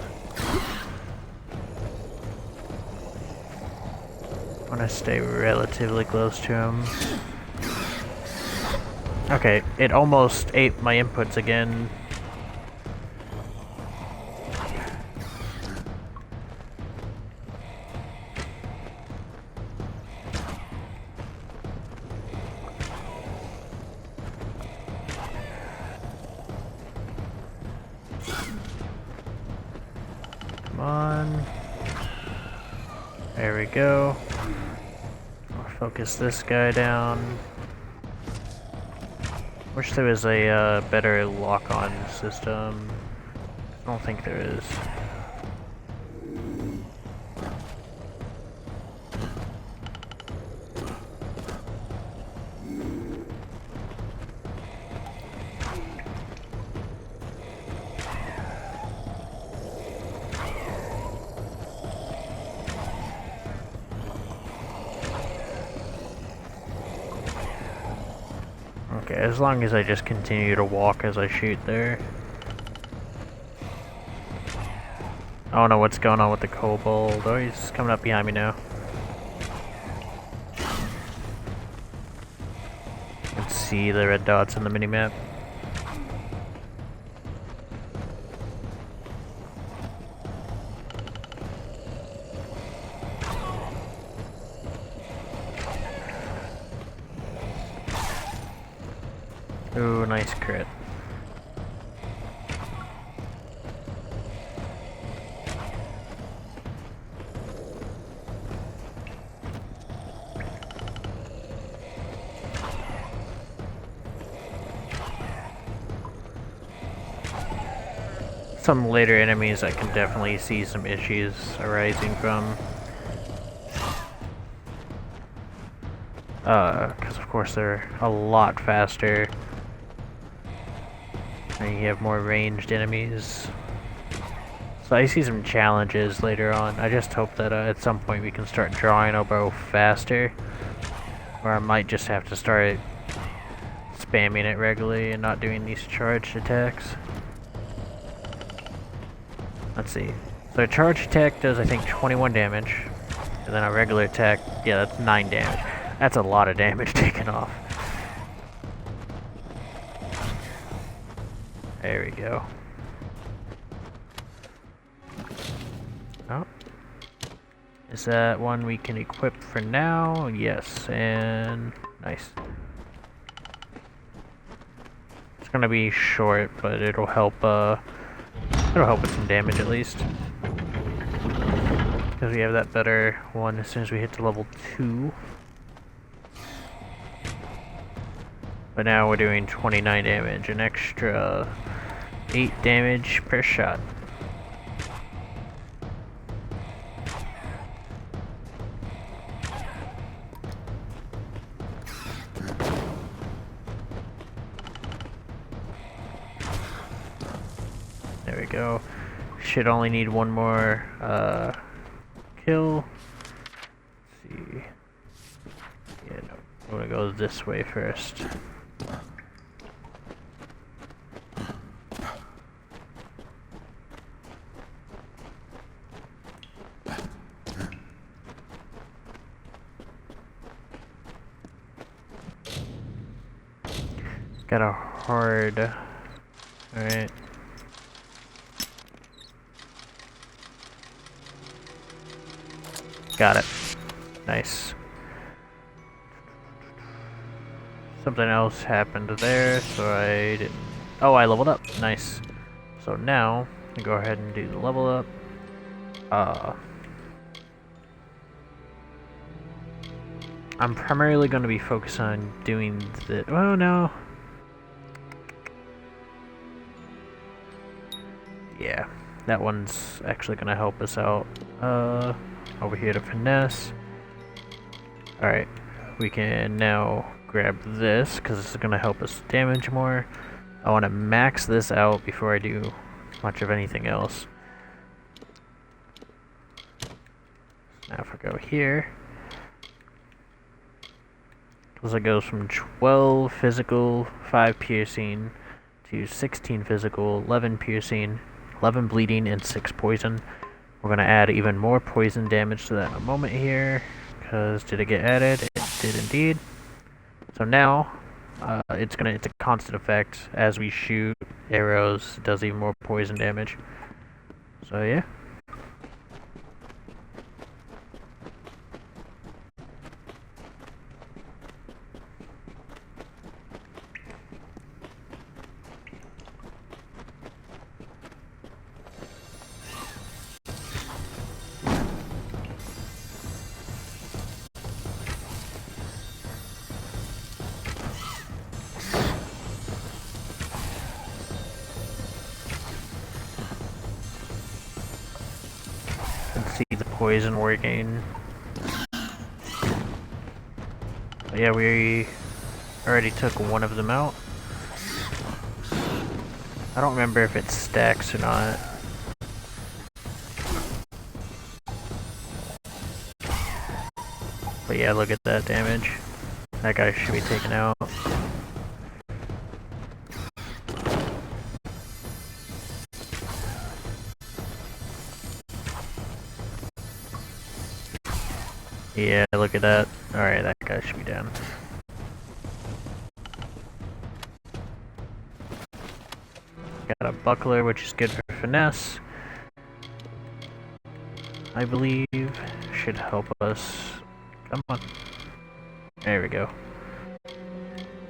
I wanna stay relatively close to him. Okay, it almost ate my inputs again. Come on. There we go. I'll focus this guy down. Wish there was a better lock-on system. I don't think there is. Okay, as long as I just continue to walk as I shoot there. I don't know what's going on with the kobold. Oh, he's coming up behind me now. You can see the red dots on the minimap. Ooh, nice crit. Some later enemies I can definitely see some issues arising from. Because of course they're a lot faster. And you have more ranged enemies. So I see some challenges later on. I just hope that at some point we can start drawing a bow faster. Or I might just have to start spamming it regularly and not doing these charged attacks. Let's see. So a charged attack does, I think, 21 damage. And then a regular attack, yeah, that's 9 damage. That's a lot of damage taken off. There we go. Oh. Is that one we can equip for now? Yes, and nice. It's gonna be short, but it'll help with some damage at least. Because we have that better one as soon as we hit to level 2. But now we're doing 29 damage, an extra 8 damage per shot. There we go. Should only need one more kill. Let's see. Yeah, no. I'm gonna go this way first. Got a hard... Alright. Got it. Nice. Something else happened there, so I didn't... Oh, I leveled up. Nice. So now, I go ahead and do the level up. I'm primarily going to be focused on doing the... Oh, no. Yeah, that one's actually going to help us out. Over here to finesse. Alright, we can now grab this, because this is going to help us damage more. I want to max this out before I do much of anything else. Now if I go here, because it goes from 12 physical, 5 piercing, to 16 physical, 11 piercing, 11 bleeding, and 6 poison. We're going to add even more poison damage to that in a moment here, because did it get added? It did indeed. So now, it's a constant effect. As we shoot arrows, it does even more poison damage. So yeah. See the poison working. But yeah, we already took one of them out. I don't remember if it stacks or not. But yeah, look at that damage. That guy should be taken out. Yeah, look at that. Alright, that guy should be down. Got a buckler, which is good for finesse. I believe should help us. Come on. There we go.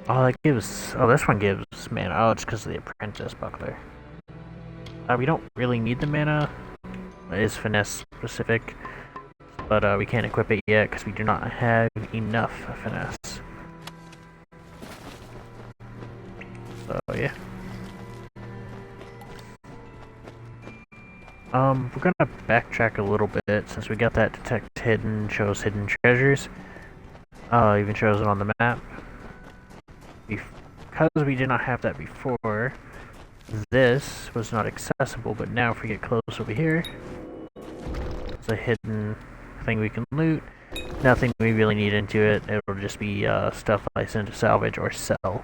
Oh, that gives... Oh, this one gives mana. Oh, it's because of the apprentice buckler. We don't really need the mana. It is finesse specific. But we can't equip it yet because we do not have enough finesse. So yeah. We're gonna backtrack a little bit since we got that detect hidden, shows hidden treasures. Even shows it on the map. Because we did not have that before, this was not accessible, but now if we get close over here, it's a hidden thing we can loot. Nothing we really need into it. It'll just be stuff I send to salvage or sell.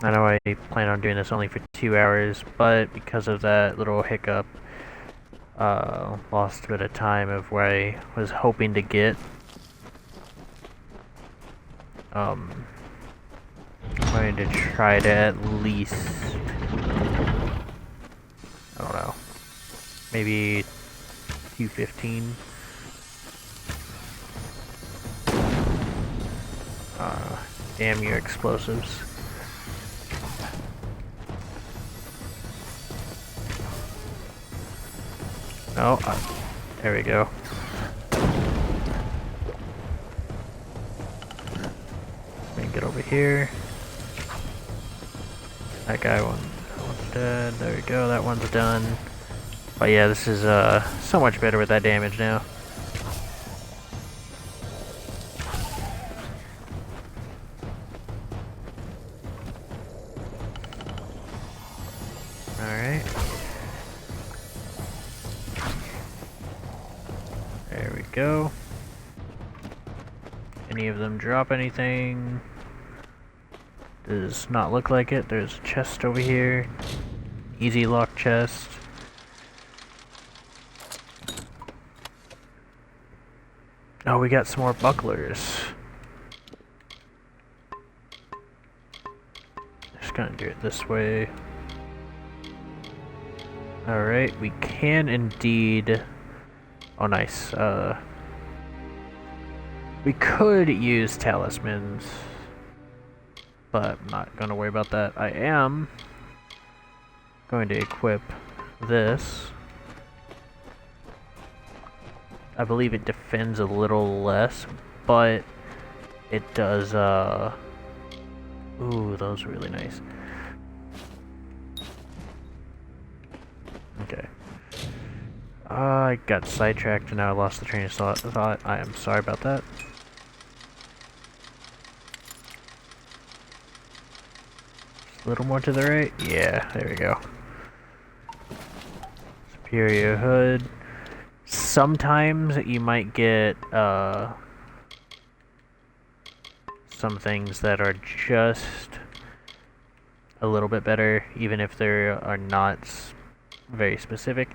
I know I plan on doing this only for 2 hours, but because of that little hiccup, lost a bit of time of where I was hoping to get. I'm going to try to at least, I don't know, maybe 215. Damn your explosives. Oh, there we go. Let me get over here. That one's dead. There we go. That one's done. But yeah, this is so much better with that damage now. Alright. There we go. Any of them drop anything? Does not look like it. There's a chest over here. Easy lock chest. Oh, we got some more bucklers. just gonna do it this way. Alright, we can indeed... Oh, nice. We could use talismans, but I'm not gonna worry about that. I am going to equip this. I believe it defends a little less, but it does, ooh, those are really nice. Okay. I got sidetracked and now I lost the train of thought. I am sorry about that. Just a little more to the right. Yeah, there we go. Superior hood. Sometimes you might get some things that are just a little bit better, even if they are not very specific.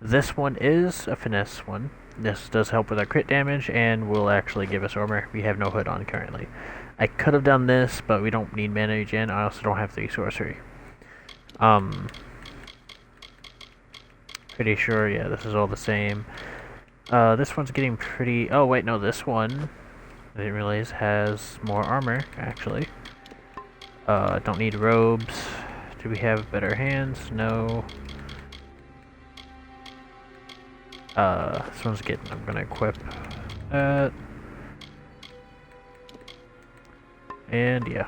This one is a finesse one. This does help with our crit damage and will actually give us armor. We have no hood on currently. I could have done this, but we don't need mana regen. I also don't have 3 sorcery. Pretty sure, yeah, this is all the same. This one's getting pretty... Oh, wait, no, this one, I didn't realize, has more armor, actually. Don't need robes. Do we have better hands? No. This one's getting... I'm gonna equip that. And, yeah.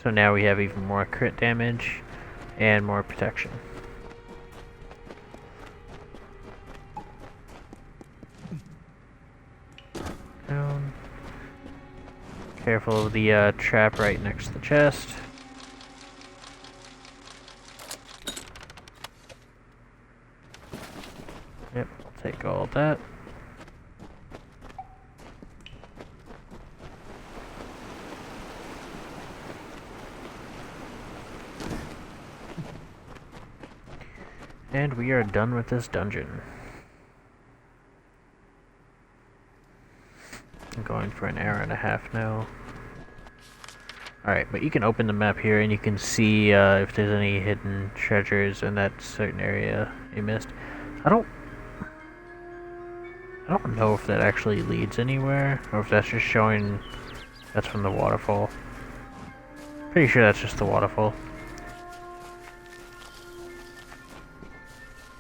So now we have even more crit damage and more protection. Down. Careful of the trap right next to the chest. Yep, I'll take all of that. And we are done with this dungeon. I'm going for an hour and a half now. Alright, but you can open the map here and you can see if there's any hidden treasures in that certain area you missed. I don't know if that actually leads anywhere, or if that's just showing that's from the waterfall. Pretty sure that's just the waterfall.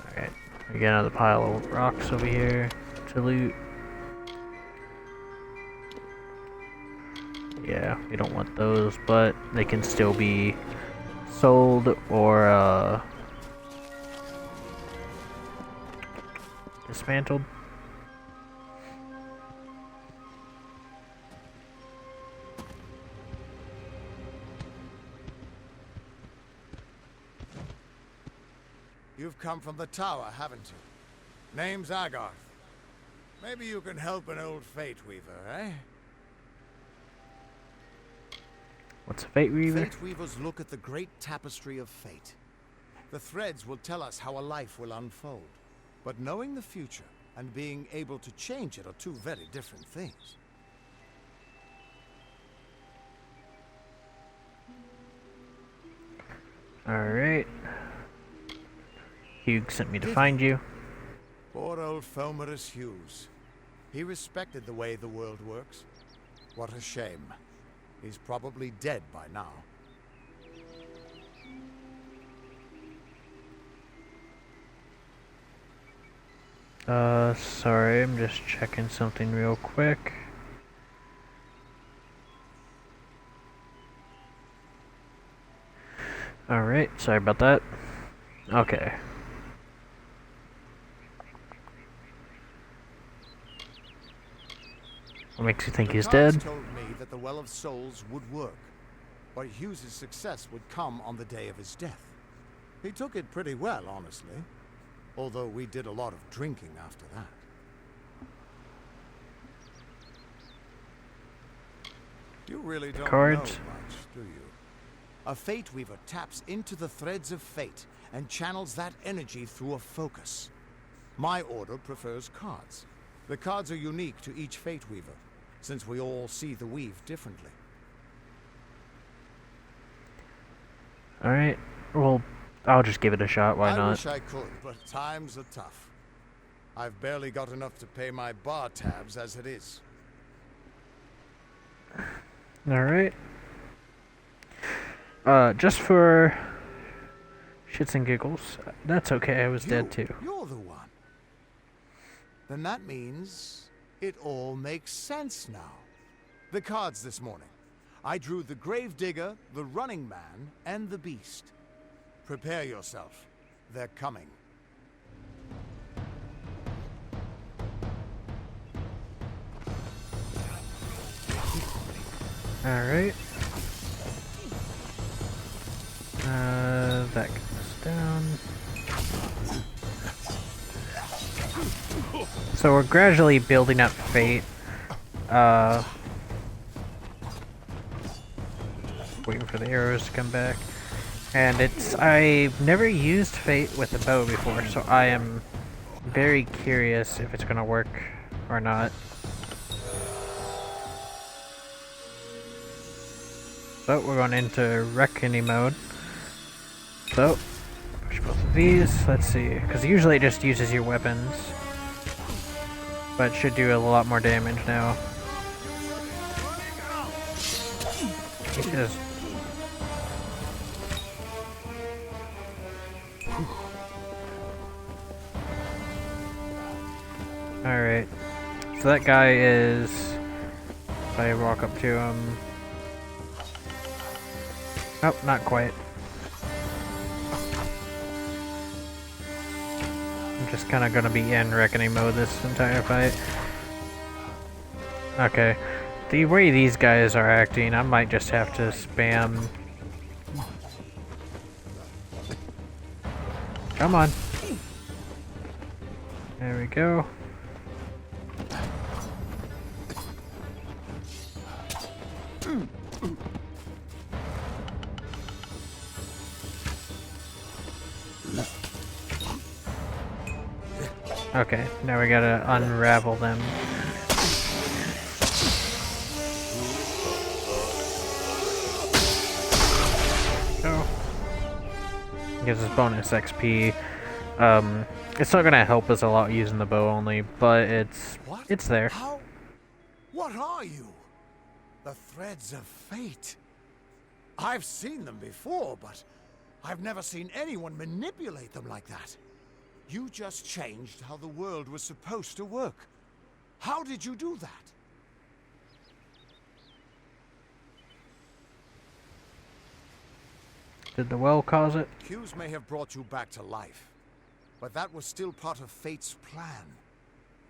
Alright, we got another pile of rocks over here to loot. Yeah, we don't want those, but they can still be sold or dismantled. You've come from the tower, haven't you? Name's Agarth. Maybe you can help an old Fate Weaver, eh? What's a Fate Weaver? Fate Weavers look at the great tapestry of fate. The threads will tell us how a life will unfold. But knowing the future and being able to change it are two very different things. Alright. Hugh sent me to find you. Poor old Fomerus Hughes. He respected the way the world works. What a shame. He's probably dead by now. Sorry, I'm just checking something real quick. Alright, sorry about that. Okay. What makes you think he's dead? The told me that the Well of Souls would work, but Hughes' success would come on the day of his death. He took it pretty well, honestly. Although we did a lot of drinking after that. You really don't know Cards. much, do you? A Fate Weaver taps into the threads of fate and channels that energy through a focus. My order prefers cards. The cards are unique to each Fate Weaver, since we all see the weave differently. Alright, well, I'll just give it a shot, why I not? wish I could, but times are tough. I've barely got enough to pay my bar tabs as it is. Alright. Just for shits and giggles, that's okay, I was dead too. You're the one. Then that means it all makes sense now. The cards this morning. I drew the Gravedigger, the Running Man, and the Beast. Prepare yourself. They're coming. Alright. That goes down. So we're gradually building up Fate. Waiting for the arrows to come back. And I've never used Fate with a bow before, so I am very curious if it's gonna work or not. So we're going into Reckoning mode. So, push both of these, let's see, because usually it just uses your weapons. But it should do a lot more damage now. It is. Alright, so that guy is, if I walk up to him, oh, not quite. I'm just kind of going to be in Reckoning mode this entire fight. Okay, the way these guys are acting, I might just have to spam. Come on. There we go. Okay, now we gotta unravel them. Go. Gives us bonus XP. It's not gonna help us a lot using the bow only, but it's there. How? What are you? The threads of fate. I've seen them before, but I've never seen anyone manipulate them like that. You just changed how the world was supposed to work. How did you do that? Did the well cause it? Q's may have brought you back to life, but that was still part of fate's plan.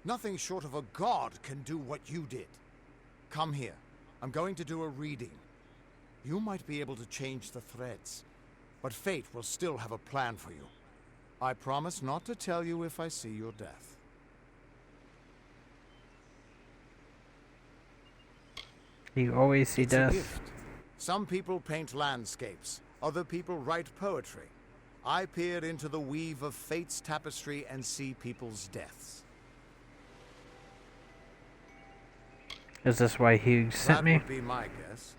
Nothing short of a god can do what you did. Come here. I'm going to do a reading. You might be able to change the threads, but fate will still have a plan for you. I promise not to tell you if I see your death. You always see It's a death. gift. Some people paint landscapes, other people write poetry. I peer into the weave of fate's tapestry and see people's deaths. Is this why he sent me? That would be my guess.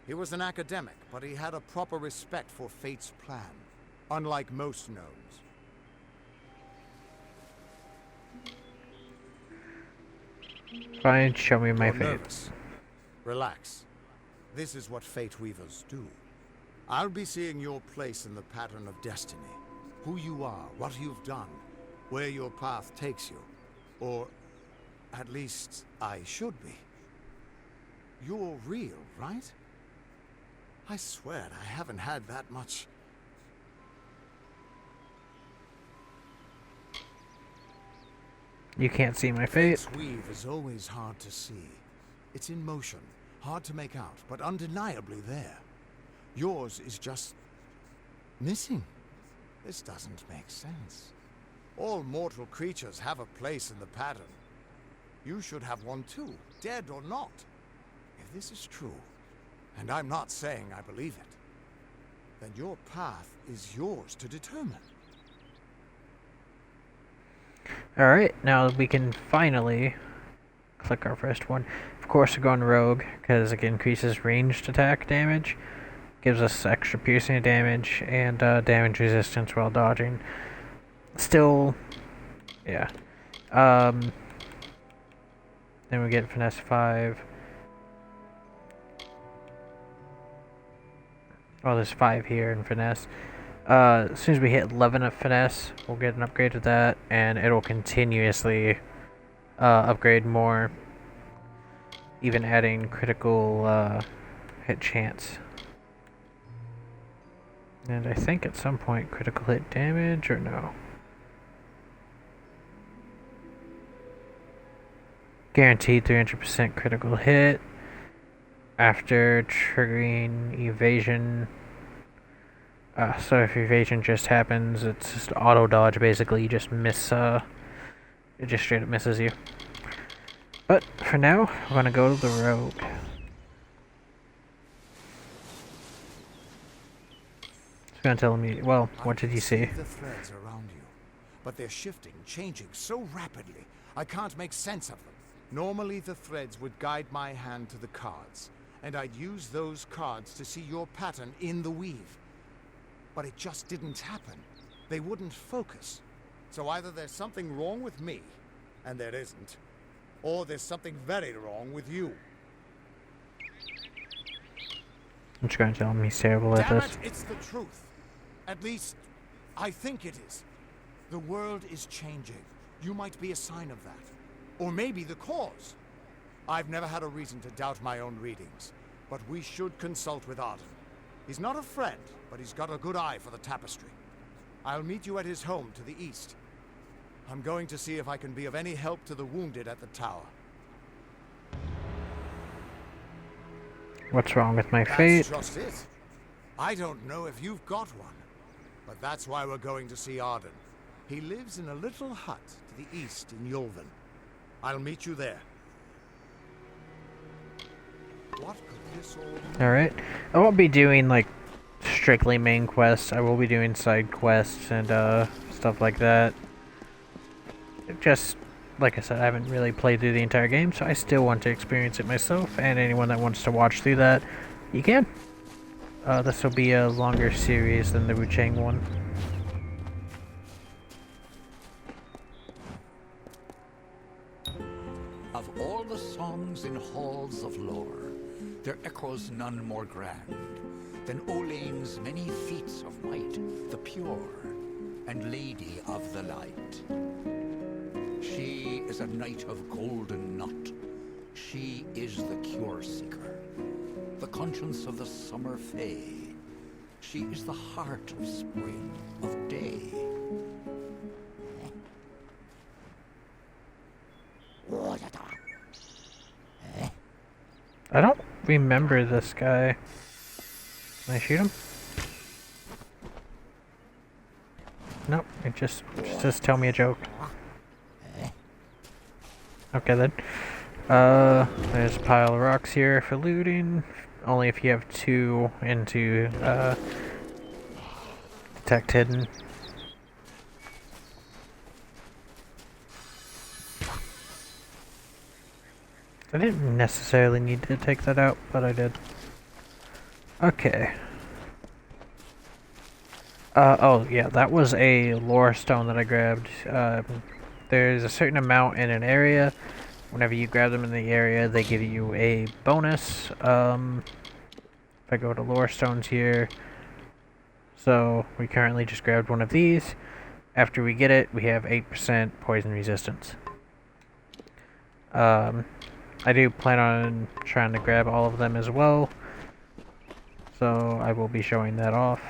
He was an academic, but he had a proper respect for fate's plan, unlike most gnomes. Fine, show me my You're fate. nervous. Relax. This is what fate weavers do. I'll be seeing your place in the pattern of destiny. Who you are, what you've done, where your path takes you. Or, at least, I should be. You're real, right? I swear I haven't had that much. You can't see my fate. Fate's weave is always hard to see. It's in motion, hard to make out, but undeniably there. Yours is just missing. This doesn't make sense. All mortal creatures have a place in the pattern. You should have one too, dead or not. If this is true, and I'm not saying I believe it, then your path is yours to determine. Alright, now we can finally click our first one. Of course, we're going rogue, because it increases ranged attack damage. Gives us extra piercing damage and damage resistance while dodging. Still, yeah. Then we get finesse 5. Oh, there's 5 here in finesse. As soon as we hit 11 of finesse, we'll get an upgrade to that, and it'll continuously upgrade more, even adding critical hit chance. And I think at some point critical hit damage, or no? Guaranteed 300% critical hit after triggering evasion. So if evasion just happens, it's just auto dodge basically. You just miss, it just straight up misses you. But for now, I'm gonna go to the rogue. It's gonna tell me, well, what did you see? The threads around you, but they're shifting, changing so rapidly, I can't make sense of them. Normally the threads would guide my hand to the cards, and I'd use those cards to see your pattern in the weave. But it just didn't happen. They wouldn't focus. So either there's something wrong with me, and there isn't, or there's something very wrong with you. I'm just gonna tell him he's terrible at Damn this. it, it's the truth. At least, I think it is. The world is changing. You might be a sign of that. Or maybe the cause. I've never had a reason to doubt my own readings, but we should consult with Arden. He's not a friend, but he's got a good eye for the tapestry. I'll meet you at his home to the east. I'm going to see if I can be of any help to the wounded at the tower. What's wrong with my fate? That's just it. I don't know if you've got one, but that's why we're going to see Arden. He lives in a little hut to the east in Yulven. I'll meet you there. What could this all... Alright. I won't be doing, like, strictly main quests. I will be doing side quests and, stuff like that. Just, like I said, I haven't really played through the entire game, so I still want to experience it myself, and anyone that wants to watch through that, you can. This will be a longer series than the Wuchang one. Of all the songs in halls of lore, there echoes none more grand than Olain's many feats of might, the pure and lady of the light. She is a knight of golden knot. She is the cure seeker, the conscience of the summer fae. She is the heart of spring, of day. I don't remember this guy. Can I shoot him? Nope, it just says tell me a joke. Okay then. There's a pile of rocks here for looting. Only if you have 2 into detect hidden. I didn't necessarily need to take that out, but I did. Okay. Oh yeah, that was a lore stone that I grabbed. There's a certain amount in an area. Whenever you grab them in the area, they give you a bonus. If I go to lore stones here, so we currently just grabbed one of these. After we get it, we have 8% poison resistance. I do plan on trying to grab all of them as well, so I will be showing that off.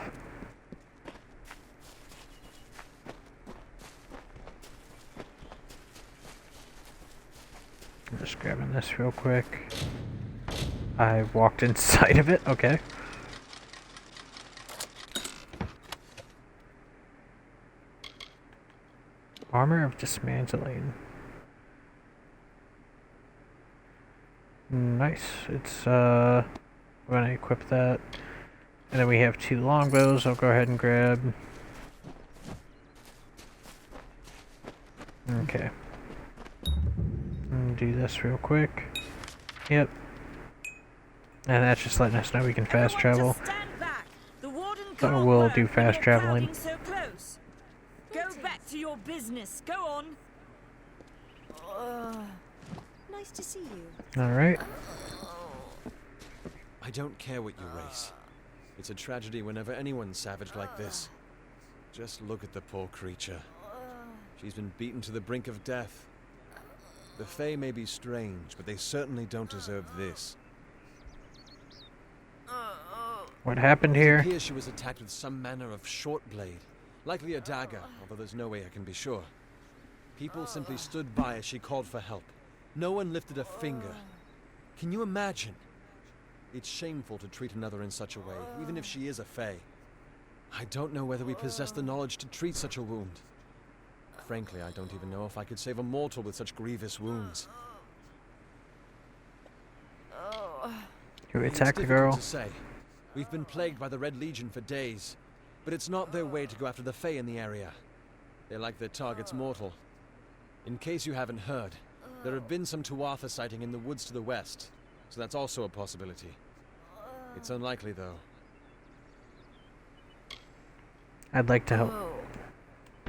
I'm just grabbing this real quick. I walked inside of it, okay. Armor of dismantling. Nice. It's we're gonna equip that. And then we have 2 longbows I'll go ahead and grab. Okay. Do this real quick. Yep. And that's just letting us know we can fast travel. Jordan, So come on, we'll Merv, do with fast your traveling. crowding so close. Go back to your business. Go on. Nice to see you. Alright. I don't care what you race. It's a tragedy whenever anyone's savage like this. Just look at the poor creature. She's been beaten to the brink of death. The Fae may be strange, but they certainly don't deserve this. What happened It here? appears she was attacked with some manner of short blade, likely a dagger, although there's no way I can be sure. People simply stood by as she called for help. No one lifted a finger. Can you imagine? It's shameful to treat another in such a way, even if she is a Fae. I don't know whether we possess the knowledge to treat such a wound. Frankly, I don't even know if I could save a mortal with such grievous wounds. You It's attack the difficult girl. to say. We've been plagued by the Red Legion for days, but it's not their way to go after the Fae in the area. They like their targets mortal. In case you haven't heard, there have been some Tuatha sighting in the woods to the west, so that's also a possibility. It's unlikely, though. I'd like to help.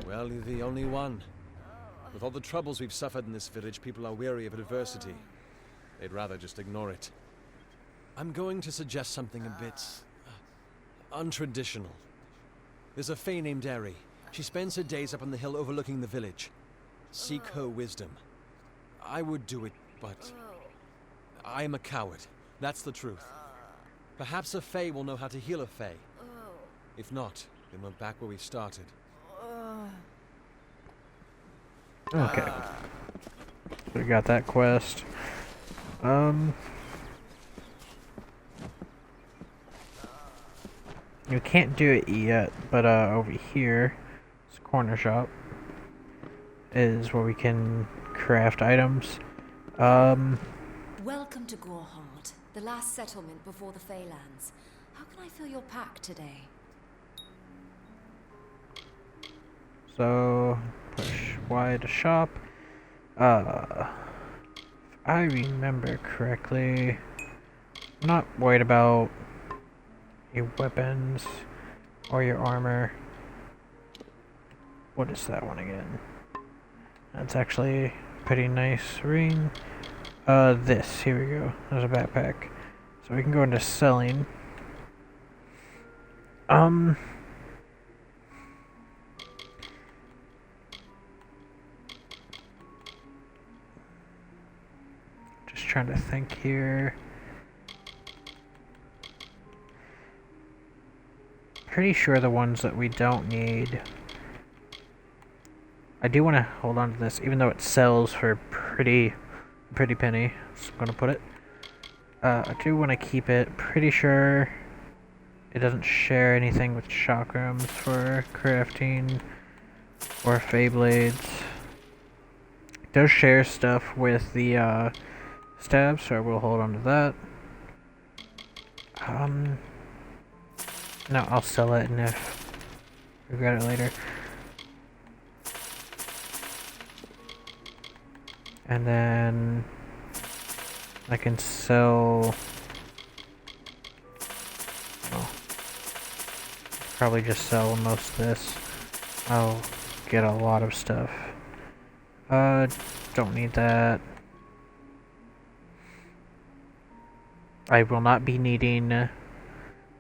Well, you're the only one. With all the troubles we've suffered in this village, people are weary of adversity. They'd rather just ignore it. I'm going to suggest something a bit untraditional. There's a Fae named Eri. She spends her days up on the hill overlooking the village. Seek her wisdom. I would do it, but I am a coward. That's the truth. Perhaps a Fae will know how to heal a Fae. If not, then we're back where we started. Okay. So we got that quest. You can't do it yet, but over here, this corner shop is where we can craft items. Welcome to Gorehart, the last settlement before the Feylands. How can I fill your pack today? So push Y to shop. If I remember correctly, I'm not worried about your weapons or your armor. What is that one again? That's actually a pretty nice ring. This, here we go. There's a backpack. So we can go into selling. Just trying to think here. Pretty sure the ones that we don't need. I do want to hold on to this, even though it sells for pretty penny. So I'm gonna put it. I do want to keep it. Pretty sure it doesn't share anything with chakrams for crafting or Fey blades. It does share stuff with the stab, so I will hold on to that. No, I'll sell it, and if regret it later. And then I can sell. Oh, probably just sell most of this. I'll get a lot of stuff. Don't need that. I will not be needing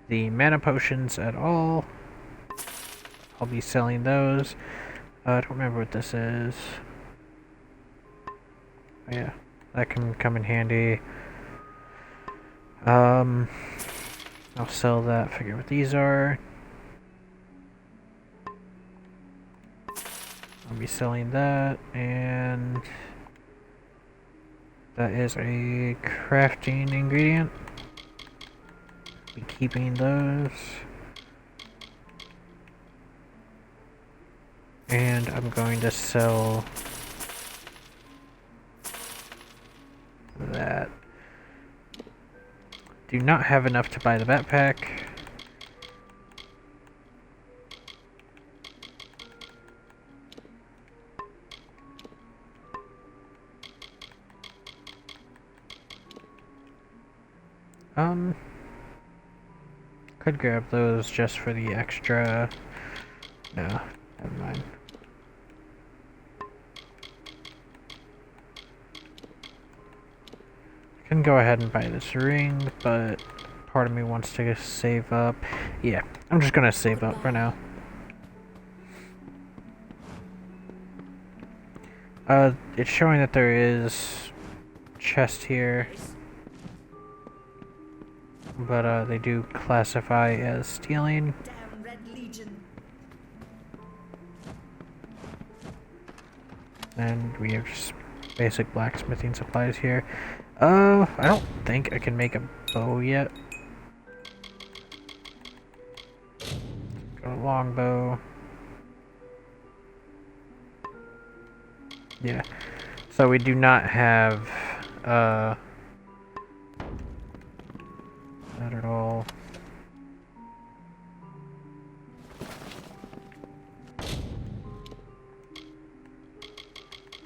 the mana potions at all. I'll be selling those. I don't remember what this is. Oh, yeah, that can come in handy. I'll sell that, figure what these are. I'll be selling that, and that is a crafting ingredient. Be keeping those. And I'm going to sell that. Do not have enough to buy the backpack. Could grab those just for the extra. No, never mind. I can go ahead and buy this ring, but part of me wants to save up. Yeah, I'm just gonna save up for now. It's showing that there is chest here, but they do classify as stealing. Damn Red Legion. And we have just basic blacksmithing supplies here. I don't think I can make a bow yet. Got a longbow. Yeah. So we do not have that at all.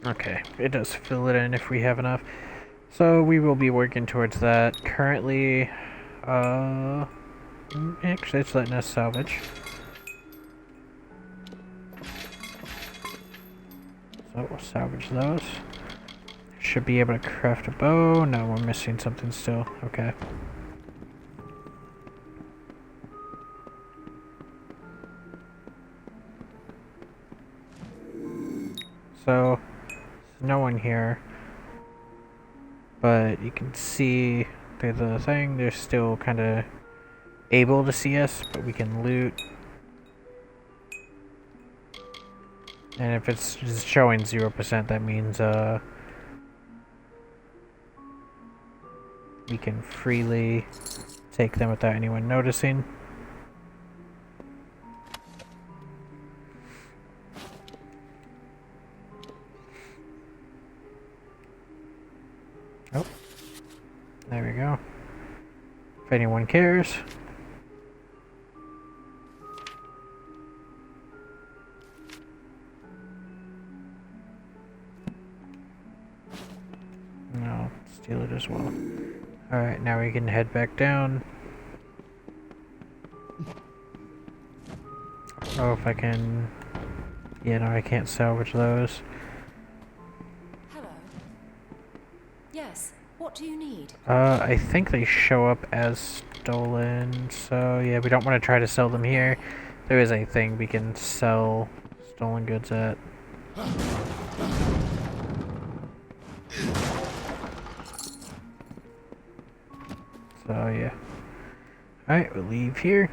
Okay, it does fill it in if we have enough. So we will be working towards that. Currently, actually it's letting us salvage. So we'll salvage those. Should be able to craft a bow. No, we're missing something still. Okay. So, there's no one here. But you can see through the thing, they're still kind of able to see us, but we can loot. And if it's just showing 0%, that means we can freely take them without anyone noticing. Oh, there we go. If anyone cares. No, steal it as well. Alright, now we can head back down. Oh, if I can... Yeah, no, I can't salvage those. Hello. Yes, what do you need? I think they show up as stolen, so yeah, we don't want to try to sell them here. There is a thing we can sell stolen goods at. So yeah. Alright, we'll leave here.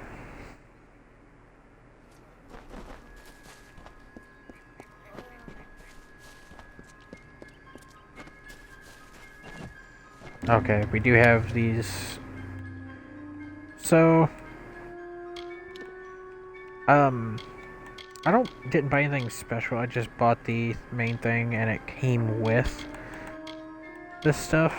Okay, we do have these. So I didn't buy anything special. I just bought the main thing and it came with this stuff.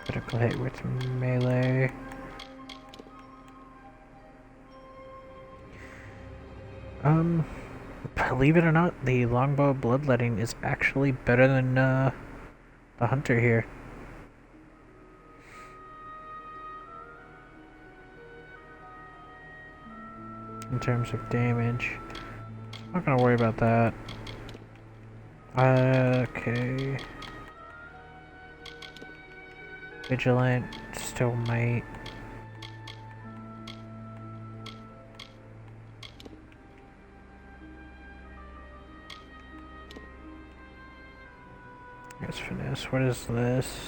Critical hit with melee. Believe it or not, the longbow bloodletting is actually better than the hunter here. In terms of damage. I'm not gonna worry about that. Okay. Vigilant, still might. Guess finesse. What is this?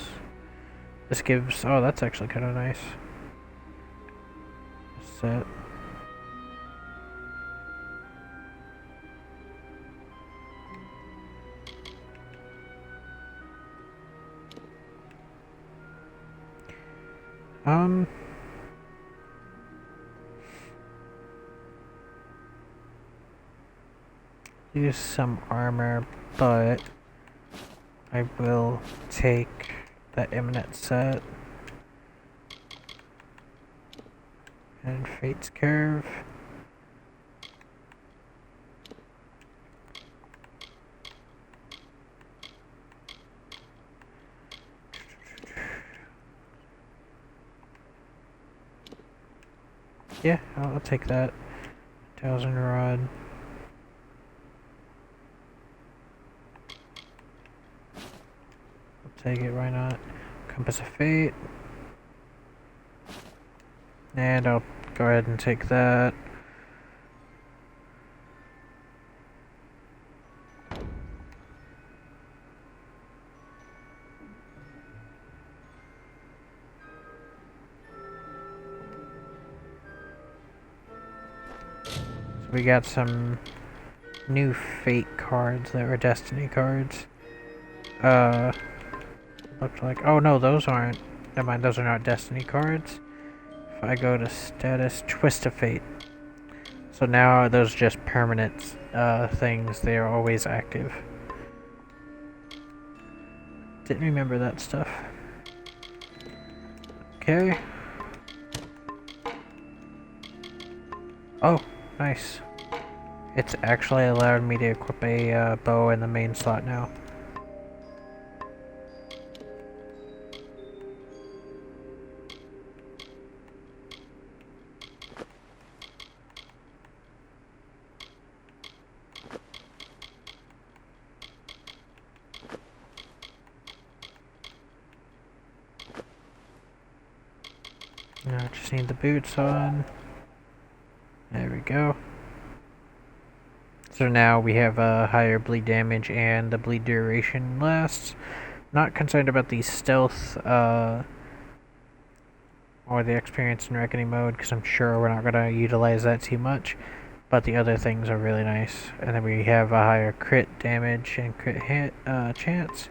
This gives. Oh, that's actually kind of nice. Set. Use some armor, but I will take that imminent set. And Fate's Curve. Yeah, I'll take that. 1000 rod. I'll take it, why not? Compass of Fate. And I'll go ahead and take that. So we got some new Fate cards that were Destiny cards. Looked like, oh no, those aren't, never mind, those are not Destiny cards. If I go to status, Twist of Fate. So now are those just permanent things, they are always active. Didn't remember that stuff. Okay. Oh, nice. It's actually allowed me to equip a bow in the main slot now. Now I just need the boots on. There we go. So now we have a higher bleed damage and the bleed duration lasts. Not concerned about the stealth or the experience in reckoning mode because I'm sure we're not going to utilize that too much. But the other things are really nice. And then we have a higher crit damage and crit hit chance.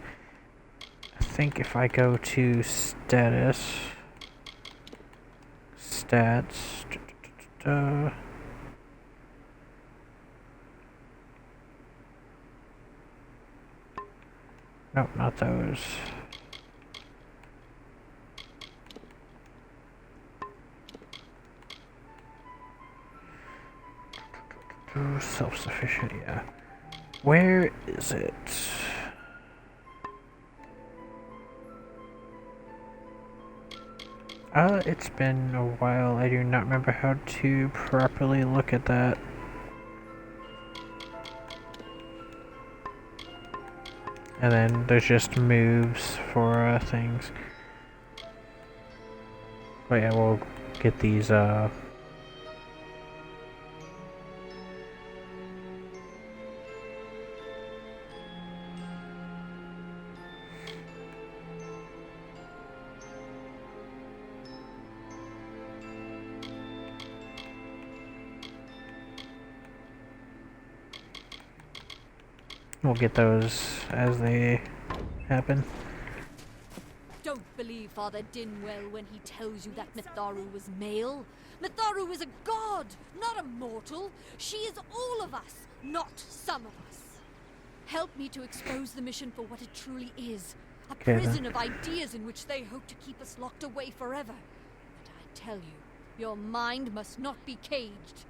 I think if I go to status, stats, nope, not those. Self-sufficient, yeah. Where is it? It's been a while. I do not remember how to properly look at that. And then there's just moves for things. But yeah, we'll get these we'll get those as they happen. Don't believe Father Dinwell when he tells you that Mitharu was male. Mitharu is a god, not a mortal. She is all of us, not some of us. Help me to expose the mission for what it truly is. A prison of ideas in which they hope to keep us locked away forever. But I tell you, your mind must not be caged.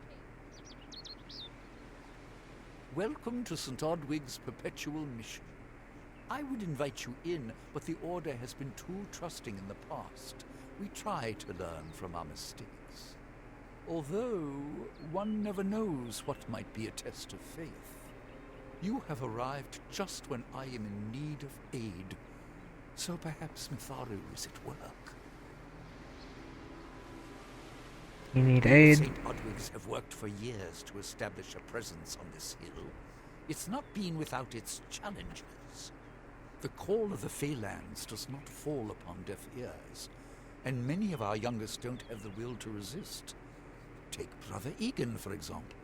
Welcome to St. Odwig's perpetual mission. I would invite you in, but the Order has been too trusting in the past. We try to learn from our mistakes. Although, one never knows what might be a test of faith. You have arrived just when I am in need of aid. So perhaps Mitharu is at work. You need aid. St. Odwig's have worked for years to establish a presence on this hill. It's not been without its challenges. The call of the Phalanx does not fall upon deaf ears, and many of our youngest don't have the will to resist. Take Brother Egan, for example.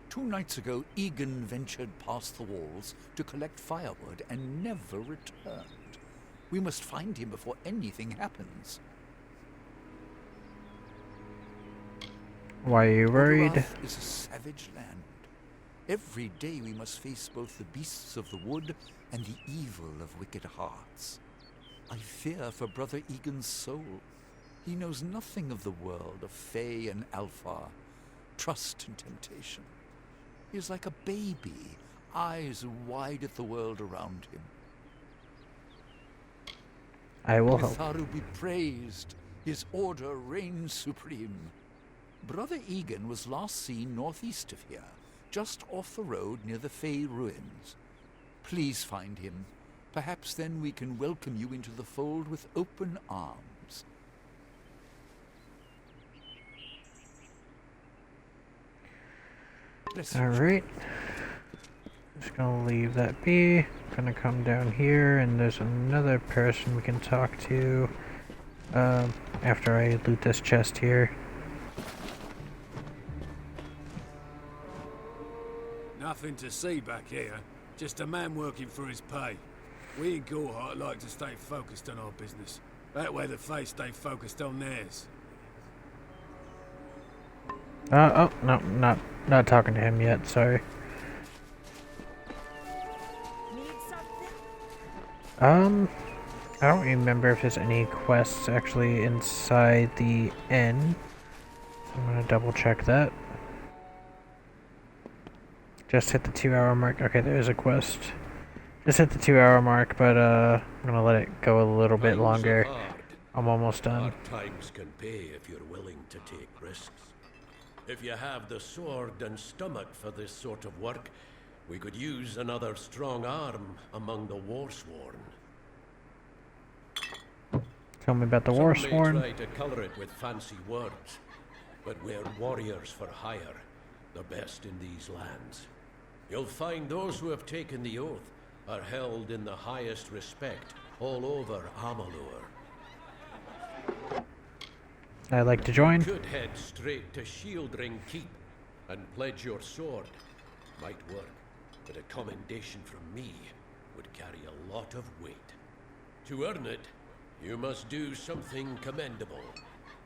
2 nights ago, Egan ventured past the walls to collect firewood and never returned. We must find him before anything happens. Why are you worried? Odorath is a savage land. Every day we must face both the beasts of the wood and the evil of wicked hearts. I fear for Brother Egan's soul. He knows nothing of the world of Fae and Alpha, trust and temptation. He is like a baby, eyes wide at the world around him. I will help. Mitharu be praised. His order reigns supreme. Brother Egan was last seen northeast of here, just off the road near the Fae ruins. Please find him. Perhaps then we can welcome you into the fold with open arms. Alright. Just gonna leave that be. Gonna come down here, and there's another person we can talk to after I loot this chest here. Nothing to see back here. Just a man working for his pay. We in Gorhart like to stay focused on our business. That way the Fae stay focused on theirs. Oh, no, not talking to him yet, sorry. I don't remember if there's any quests actually inside the inn. I'm gonna double check that. Just hit the 2-hour mark. Okay, there is a quest. Just hit the 2-hour mark, but I'm gonna let it go a little bit longer. I'm almost done. Hard times can pay if you're willing to take risks. If you have the sword and stomach for this sort of work, we could use another strong arm among the Warsworn. Tell me about the Warsworn. Some may try to color it with fancy words, but we're warriors for hire, the best in these lands. You'll find those who have taken the oath are held in the highest respect all over Amalur. I'd like to join. You could head straight to Shieldring Keep and pledge your sword. Might work, but a commendation from me would carry a lot of weight. To earn it, you must do something commendable.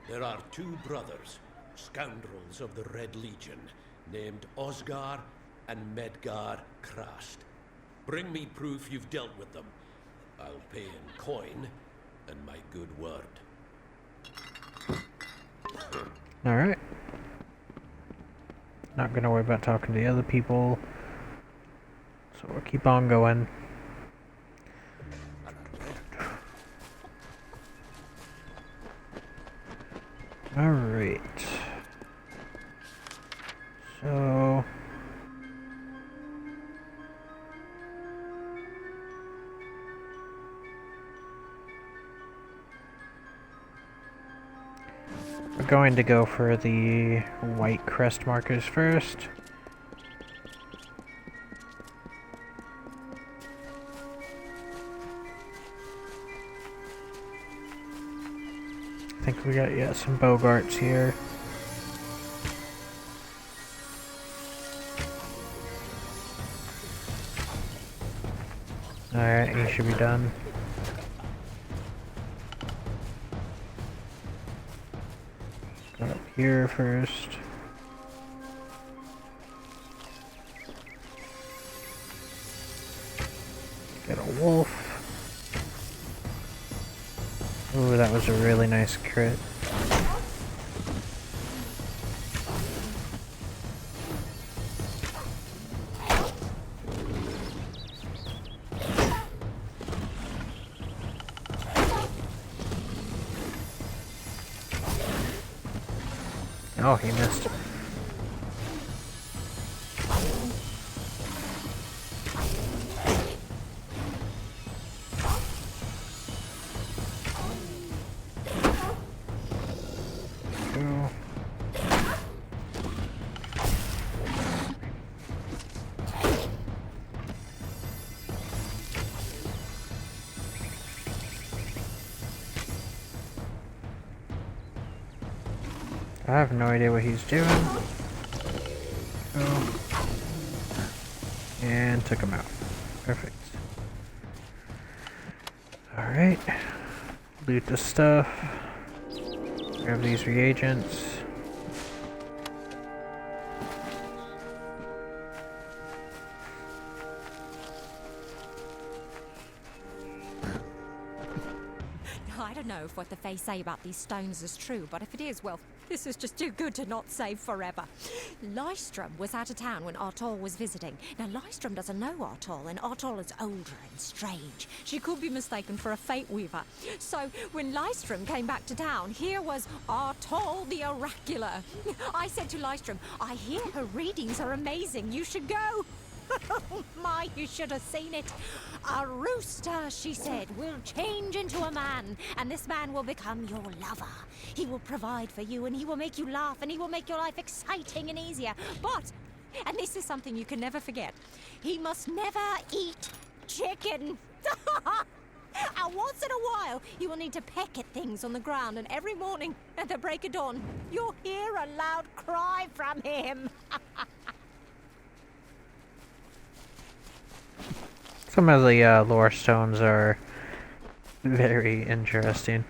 There are 2 brothers, scoundrels of the Red Legion, named Osgar and Medgar Krast. Bring me proof you've dealt with them. I'll pay in coin and my good word. Alright. Not gonna worry about talking to the other people. So we'll keep on going. Alright. So... we're going to go for the white crest markers first. I think we got, some Bogarts here. Alright, he should be done. Go up here first. Get a wolf. Ooh, that was a really nice crit. Oh, he missed. Go. I have no idea what he's doing. Go. And took him out. Perfect. Alright. Loot the stuff. Grab these reagents. what the Fae say about these stones is true, but if it is, well, this is just too good to not save forever. Lystrom was out of town when Artol was visiting. Now, Lystrom doesn't know Artol, and Artol is older and strange. She could be mistaken for a Fate Weaver. So, when Lystrom came back to town, here was Artol the Oracular. I said to Lystrom, I hear her readings are amazing. You should go. Oh my, you should have seen it. A rooster, she said, will change into a man, and this man will become your lover. He will provide for you, and he will make you laugh, and he will make your life exciting and easier. But, and this is something you can never forget, he must never eat chicken. And once in a while, you will need to peck at things on the ground, and every morning at the break of dawn, you'll hear a loud cry from him. Some of the lore stones are very interesting.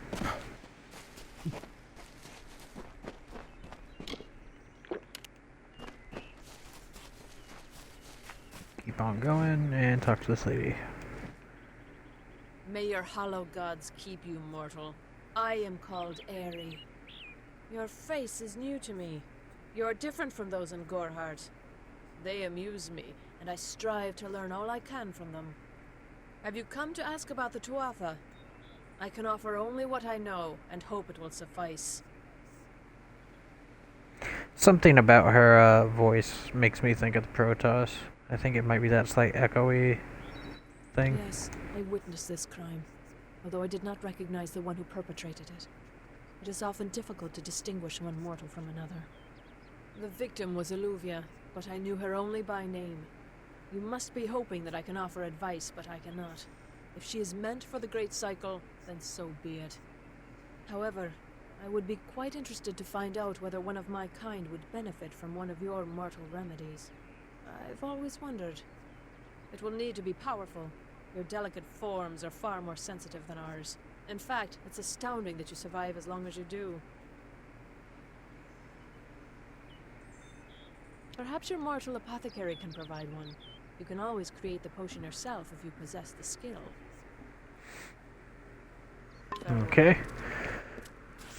Keep on going and talk to this lady. May your hollow gods keep you mortal. I am called Aerie. Your face is new to me. You're different from those in Gorhart. They amuse me, and I strive to learn all I can from them. Have you come to ask about the Tuatha? I can offer only what I know, and hope it will suffice. Something about her voice makes me think of the Protoss. I think it might be that slight echoey thing. Yes, I witnessed this crime, although I did not recognize the one who perpetrated it. It is often difficult to distinguish one mortal from another. The victim was Illuvia, but I knew her only by name. You must be hoping that I can offer advice, but I cannot. If she is meant for the Great Cycle, then so be it. However, I would be quite interested to find out whether one of my kind would benefit from one of your mortal remedies. I've always wondered. It will need to be powerful. Your delicate forms are far more sensitive than ours. In fact, it's astounding that you survive as long as you do. Perhaps your mortal apothecary can provide one. You can always create the potion yourself if you possess the skill. Okay.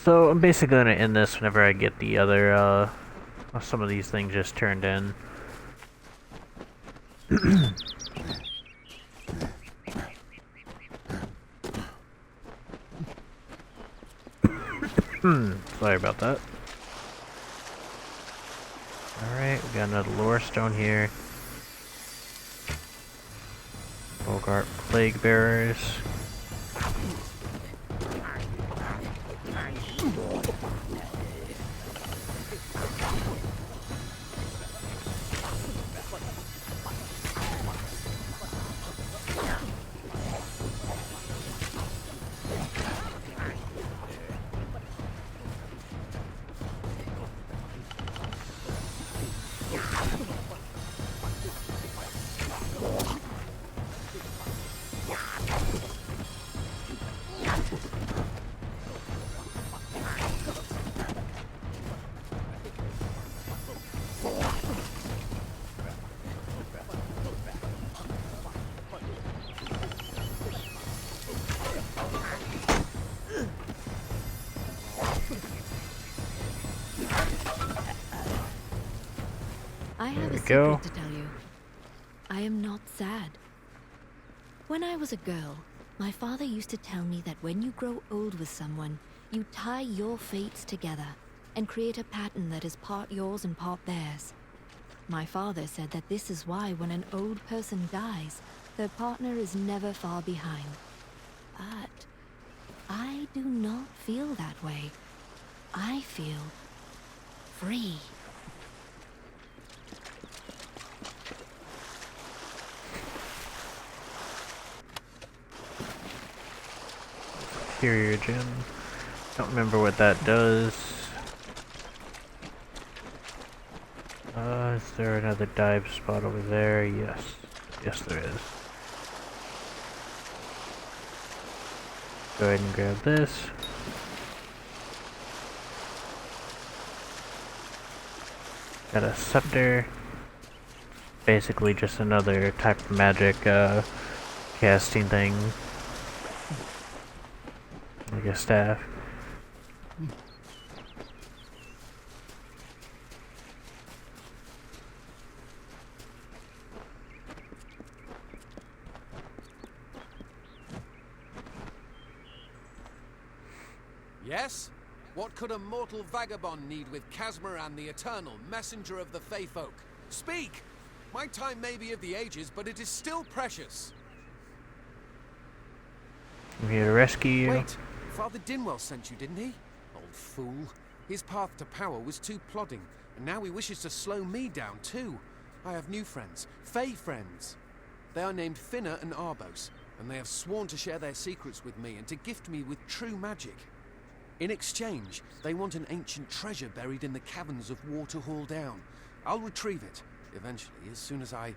So I'm basically gonna end this whenever I get the other some of these things just turned in. Sorry about that. Alright, we got another lore stone here. Bogart Plague Bearers. I have a go. secret to tell you. I am not sad. When I was a girl, my father used to tell me that when you grow old with someone, you tie your fates together and create a pattern that is part yours and part theirs. My father said that this is why when an old person dies, their partner is never far behind. But I do not feel that way. I feel free. Superior gem. Don't remember what that does. Is there another dive spot over there? Yes. Yes, there is. Go ahead and grab this. Got a scepter. Basically just another type of magic casting thing. like a staff. Yes? What could a mortal vagabond need with Casmaran the Eternal, messenger of the Fey folk? Speak! My time may be of the ages, but it is still precious. I'm here to rescue you. Wait! Father Dinwell sent you, didn't he? Old fool. His path to power was too plodding, and now he wishes to slow me down too. I have new friends, Fey friends. They are named Finna and Arbos, and they have sworn to share their secrets with me and to gift me with true magic. In exchange, they want an ancient treasure buried in the caverns of Waterhall Down. I'll retrieve it, eventually, as soon as I,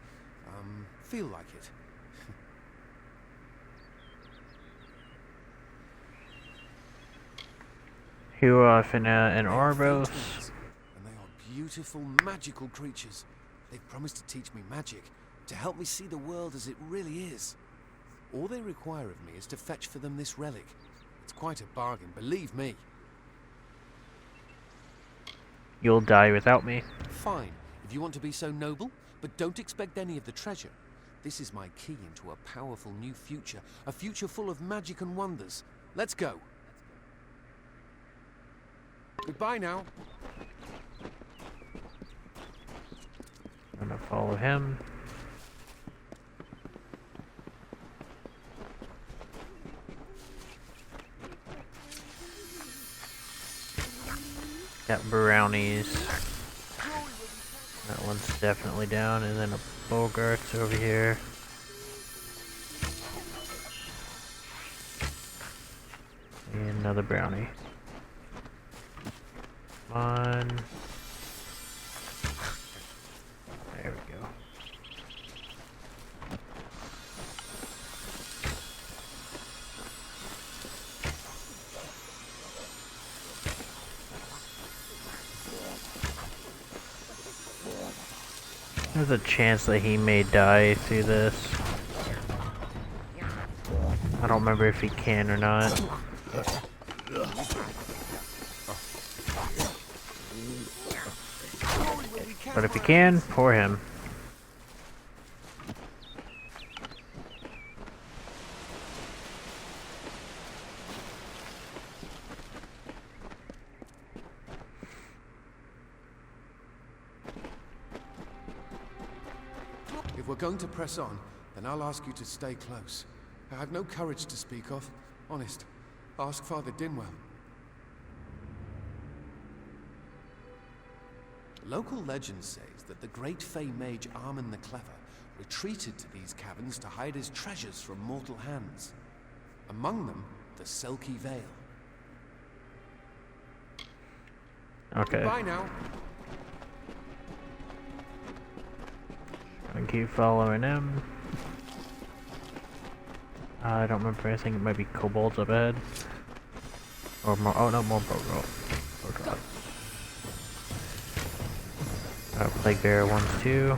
feel like it. Who are Finna and Arbos? And they are beautiful, magical creatures. They've promised to teach me magic, to help me see the world as it really is. All they require of me is to fetch for them this relic. It's quite a bargain, believe me. You'll die without me. Fine, if you want to be so noble, but don't expect any of the treasure. This is my key into a powerful new future, a future full of magic and wonders. Let's go. Goodbye now. I'm gonna follow him. Got brownies. That one's definitely down, and then a Bogart's over here. And another brownie. Come on. There we go. There's a chance that he may die through this. I don't remember if he can or not. But if he can, pour him. If we're going to press on, then I'll ask you to stay close. I have no courage to speak of. Honest. Ask Father Dinwell. Local legend says that the great Fey mage Armin the Clever retreated to these caverns to hide his treasures from mortal hands. Among them, the Selkie Vale. Okay. Goodbye now. I keep following him. I don't remember. I think it might be kobolds up ahead. Or more. Oh no, more Bogarts. Plague Bear ones too.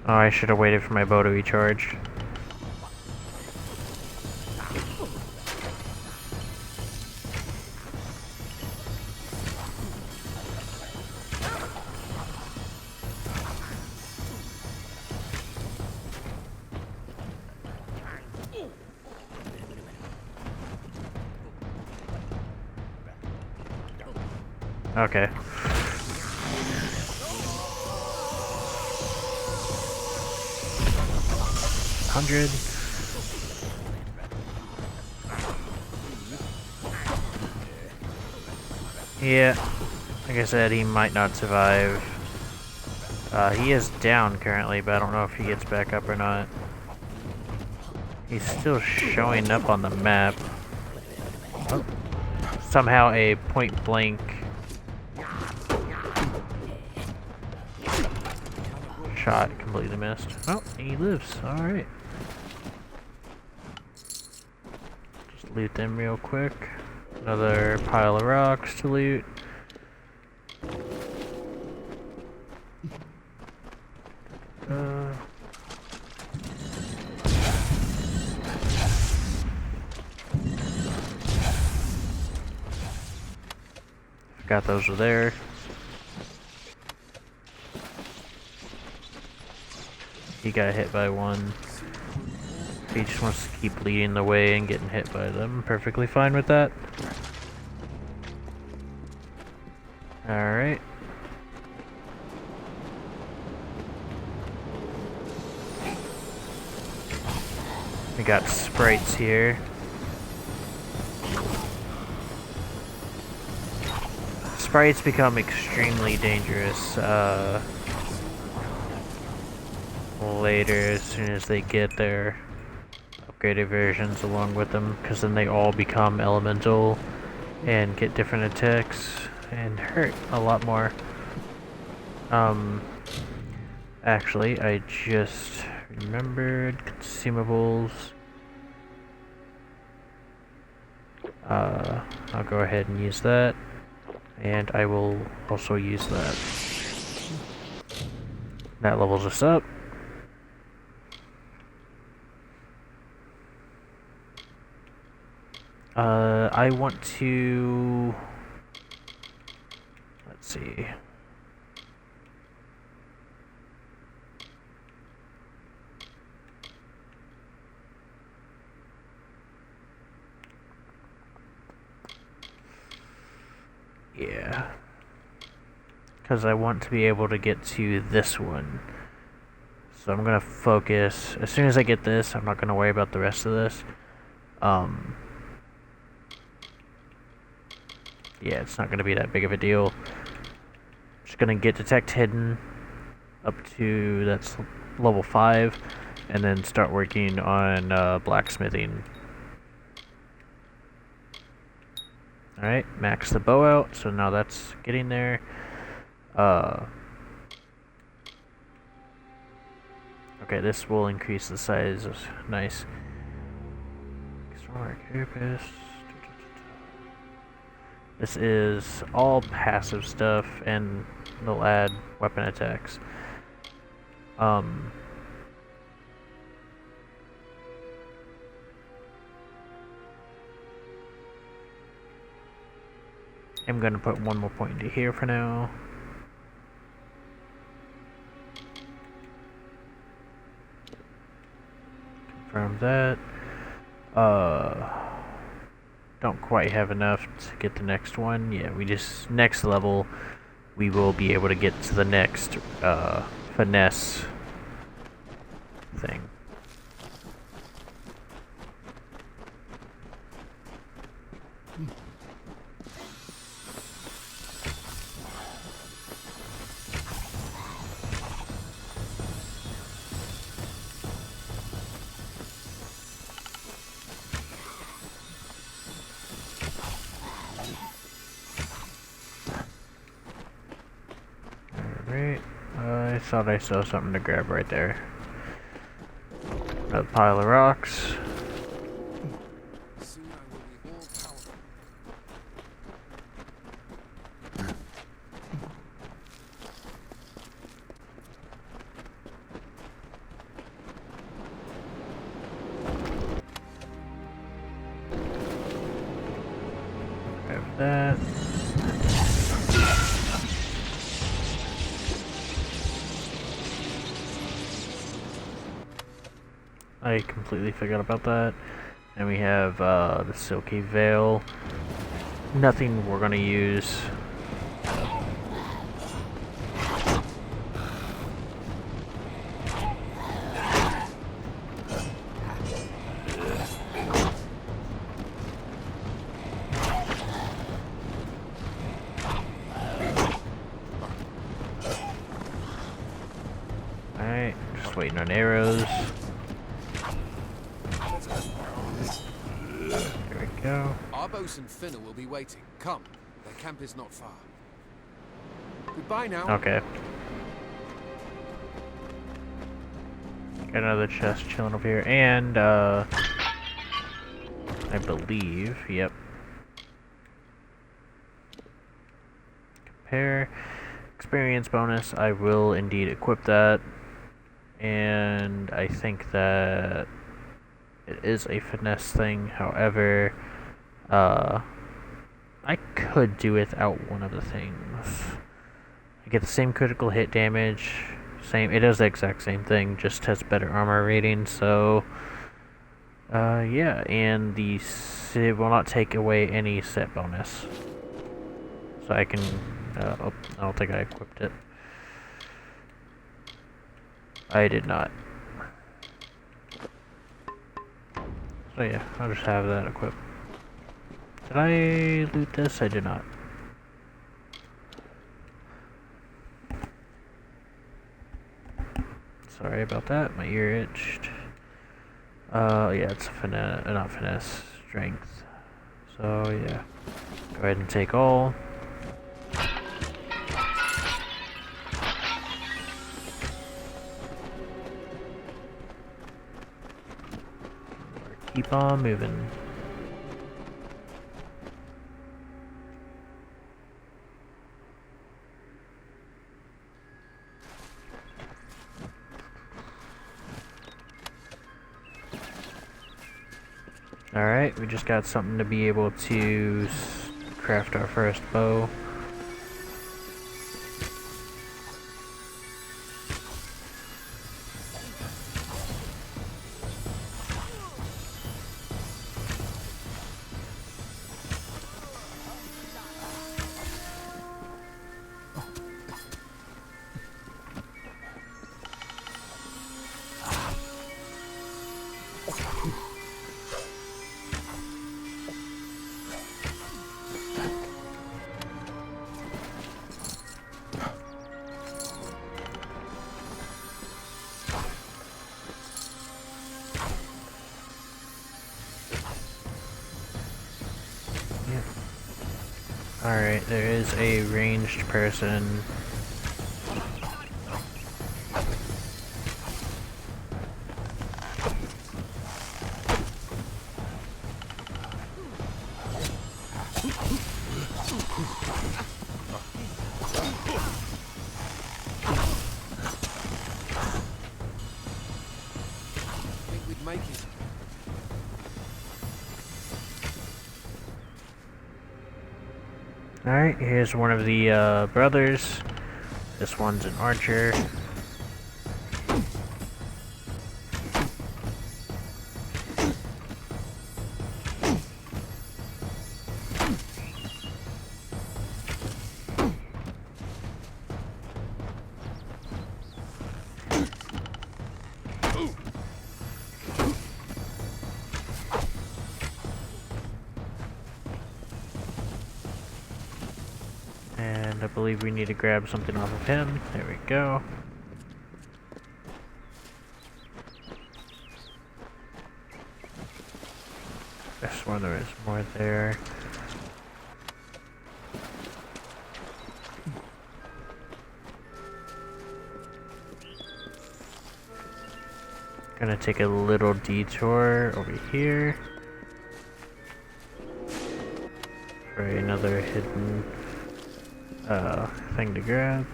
Oh, I should have waited for my bow to be charged. Okay. $100. Yeah, like I said, he might not survive. He is down currently, but I don't know if he gets back up or not. He's still showing up on the map. Oh. Somehow a point blank shot completely missed. Oh, he lives. Alright. Just loot them real quick. Another pile of rocks to loot. Forgot those were there. He got hit by one. He just wants to keep leading the way and getting hit by them. Perfectly fine with that. Alright. We got sprites here. Sprites become extremely dangerous later as soon as they get their upgraded versions along with them, because then they all become elemental and get different attacks and hurt a lot more. Actually, I just remembered consumables. I'll go ahead and use that, and I will also use that. That levels us up. I want to... Let's see. Yeah. Because I want to be able to get to this one. So I'm going to focus. As soon as I get this, I'm not going to worry about the rest of this. Yeah, it's not going to be that big of a deal. Just going to get Detect Hidden up to, that's level 5, and then start working on blacksmithing. Alright, max the bow out, so now that's getting there. Okay, this will increase the size. Nice. External carapace. This is all passive stuff, and they'll add weapon attacks. I'm gonna put one more point into here for now. Confirm that. Don't quite have enough to get the next one. Yeah, we just, next level, we will be able to get to the next finesse thing. I thought I saw something to grab right there. Another pile of rocks. Grab that. I completely forgot about that. And we have the Silky Veil. Nothing we're gonna use. Alright, just waiting on arrows. Go. Our bosun Finner will be waiting. Come, their camp is not far. Goodbye now. Okay. Got another chest chilling over here, and I believe, yep. repair. Experience bonus, I will indeed equip that. And I think that it is a finesse thing. However, I could do without one of the things. I get the same critical hit damage. It does the exact same thing, just has better armor rating. So, yeah, and it will not take away any set bonus. So I can. I don't think I equipped it. I did not. So yeah, I'll just have that equipped. Did I loot this? I did not. Sorry about that, my ear itched. Yeah, it's finesse, not finesse, strength. So yeah, go ahead and take all. Keep on moving. Alright, we just got something to be able to craft our first bow. Alright, there is a ranged person. Think we'd make it. Alright, here's one of the brothers. This one's an archer. And I believe we need to grab something off of him. There we go. I swear there is more there. Gonna take a little detour over here for another hidden thing to grab.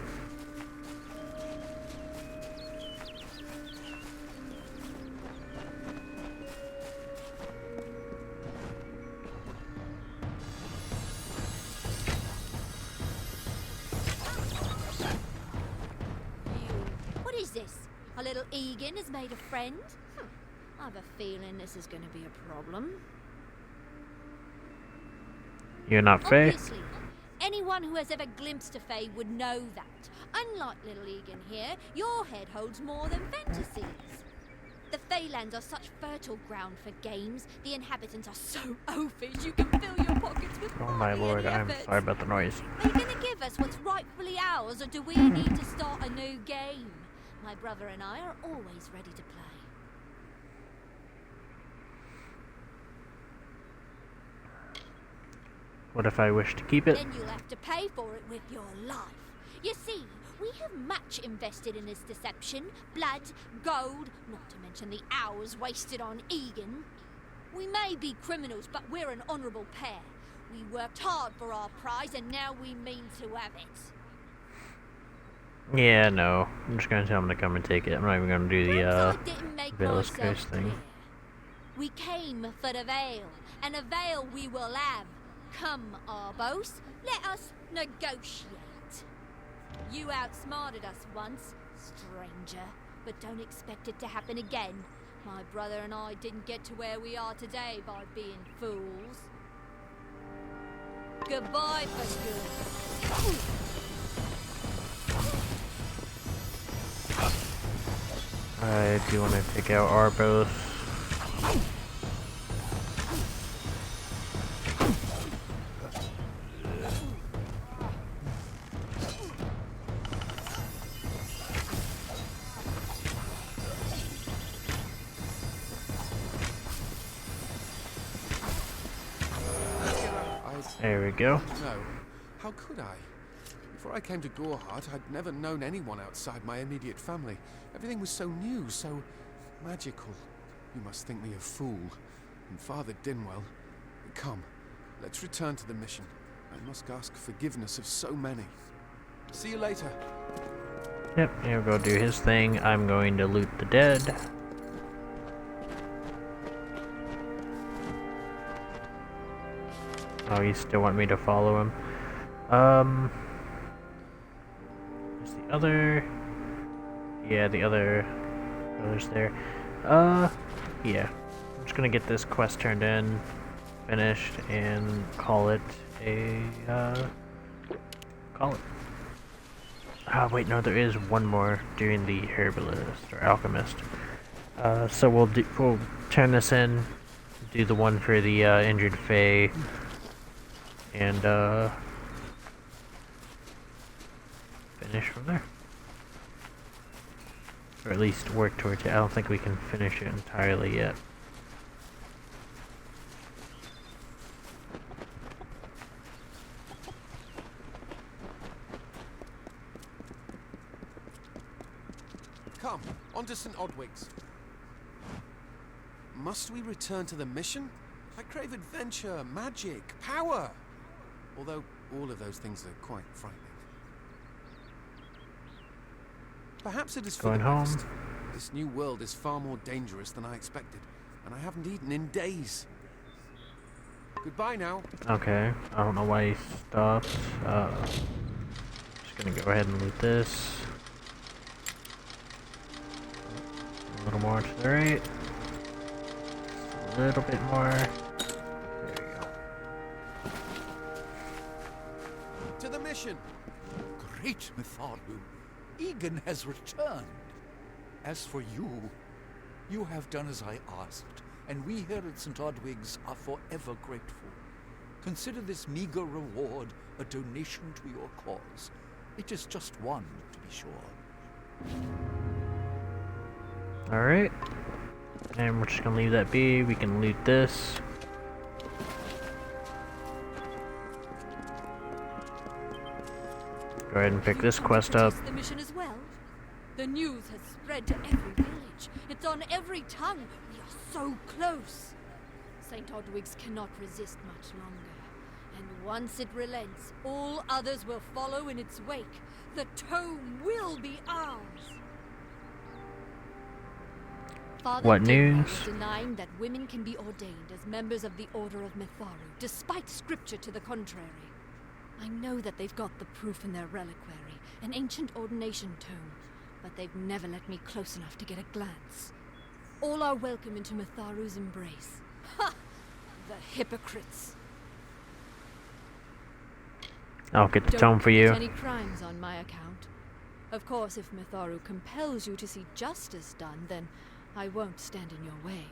What is this? A little Egan has made a friend? I have a feeling this is going to be a problem. You're not Faye? Obviously, anyone who has ever glimpsed a Fae would know that. Unlike little Egan here, your head holds more than fantasies. The Feylands are such fertile ground for games. The inhabitants are so oafish you can fill your pockets with Oh my lord, I'm sorry about the noise. Are you going to give us what's rightfully ours, or do we need to start a new game? My brother and I are always ready to play. What if I wish to keep it? Then you'll have to pay for it with your life. You see, we have much invested in this deception. Blood, gold, not to mention the hours wasted on Egan. We may be criminals, but we're an honourable pair. We worked hard for our prize, and now we mean to have it. Yeah, no. I'm just gonna tell him to come and take it. I'm not even gonna do the Veil's Curse thing. We came for the veil, and the veil we will have. Come, Arbos, let us negotiate. You outsmarted us once, stranger, but don't expect it to happen again. My brother and I didn't get to where we are today by being fools. Goodbye for good. I do want to take out Arbos. There we go. No, how could I? Before I came to Gorehart, I'd never known anyone outside my immediate family. Everything was so new, so magical. You must think me a fool. And Father Dinwell, come, let's return to the mission. I must ask forgiveness of so many. See you later. Yep, he'll go do his thing. I'm going to loot the dead. Oh, you still want me to follow him? Is the other... Yeah, the other brother's there. Yeah. I'm just gonna get this quest turned in, finished, and call it a, call it. Wait, no, there is one more doing the herbalist, or alchemist. So we'll turn this in, do the one for the, injured Fae, and finish from there. Or at least work towards it. I don't think we can finish it entirely yet. Come, on to St. Odwig's. Must we return to the mission? I crave adventure, magic, power. Although all of those things are quite frightening. Perhaps it is for the best. This new world is far more dangerous than I expected, and I haven't eaten in days. Goodbye now. Okay, I don't know why he stopped. Just gonna go ahead and loot this. A little more to the right. A little bit more. There you go. To the mission. Great Mitharu. Egan has returned. As for you, you have done as I asked, and we here at St. Odwig's are forever grateful. Consider this meager reward a donation to your cause. It is just one, to be sure. Alright. And we're just gonna leave that be. We can loot this. Go ahead and pick this quest up. The mission as well. The news has spread to every village. It's on every tongue. We are so close. St. Odwig's cannot resist much longer. And once it relents, all others will follow in its wake. The tome will be ours. Father What Dinwell news? is denying that women can be ordained as members of the Order of Mitharu, despite scripture to the contrary. I know that they've got the proof in their reliquary, an ancient ordination tome, but they've never let me close enough to get a glance. All are welcome into Mitharu's embrace. Ha! The hypocrites. I'll get the tome for you. Don't commit any crimes on my account. Of course, if Mitharu compels you to see justice done, then I won't stand in your way.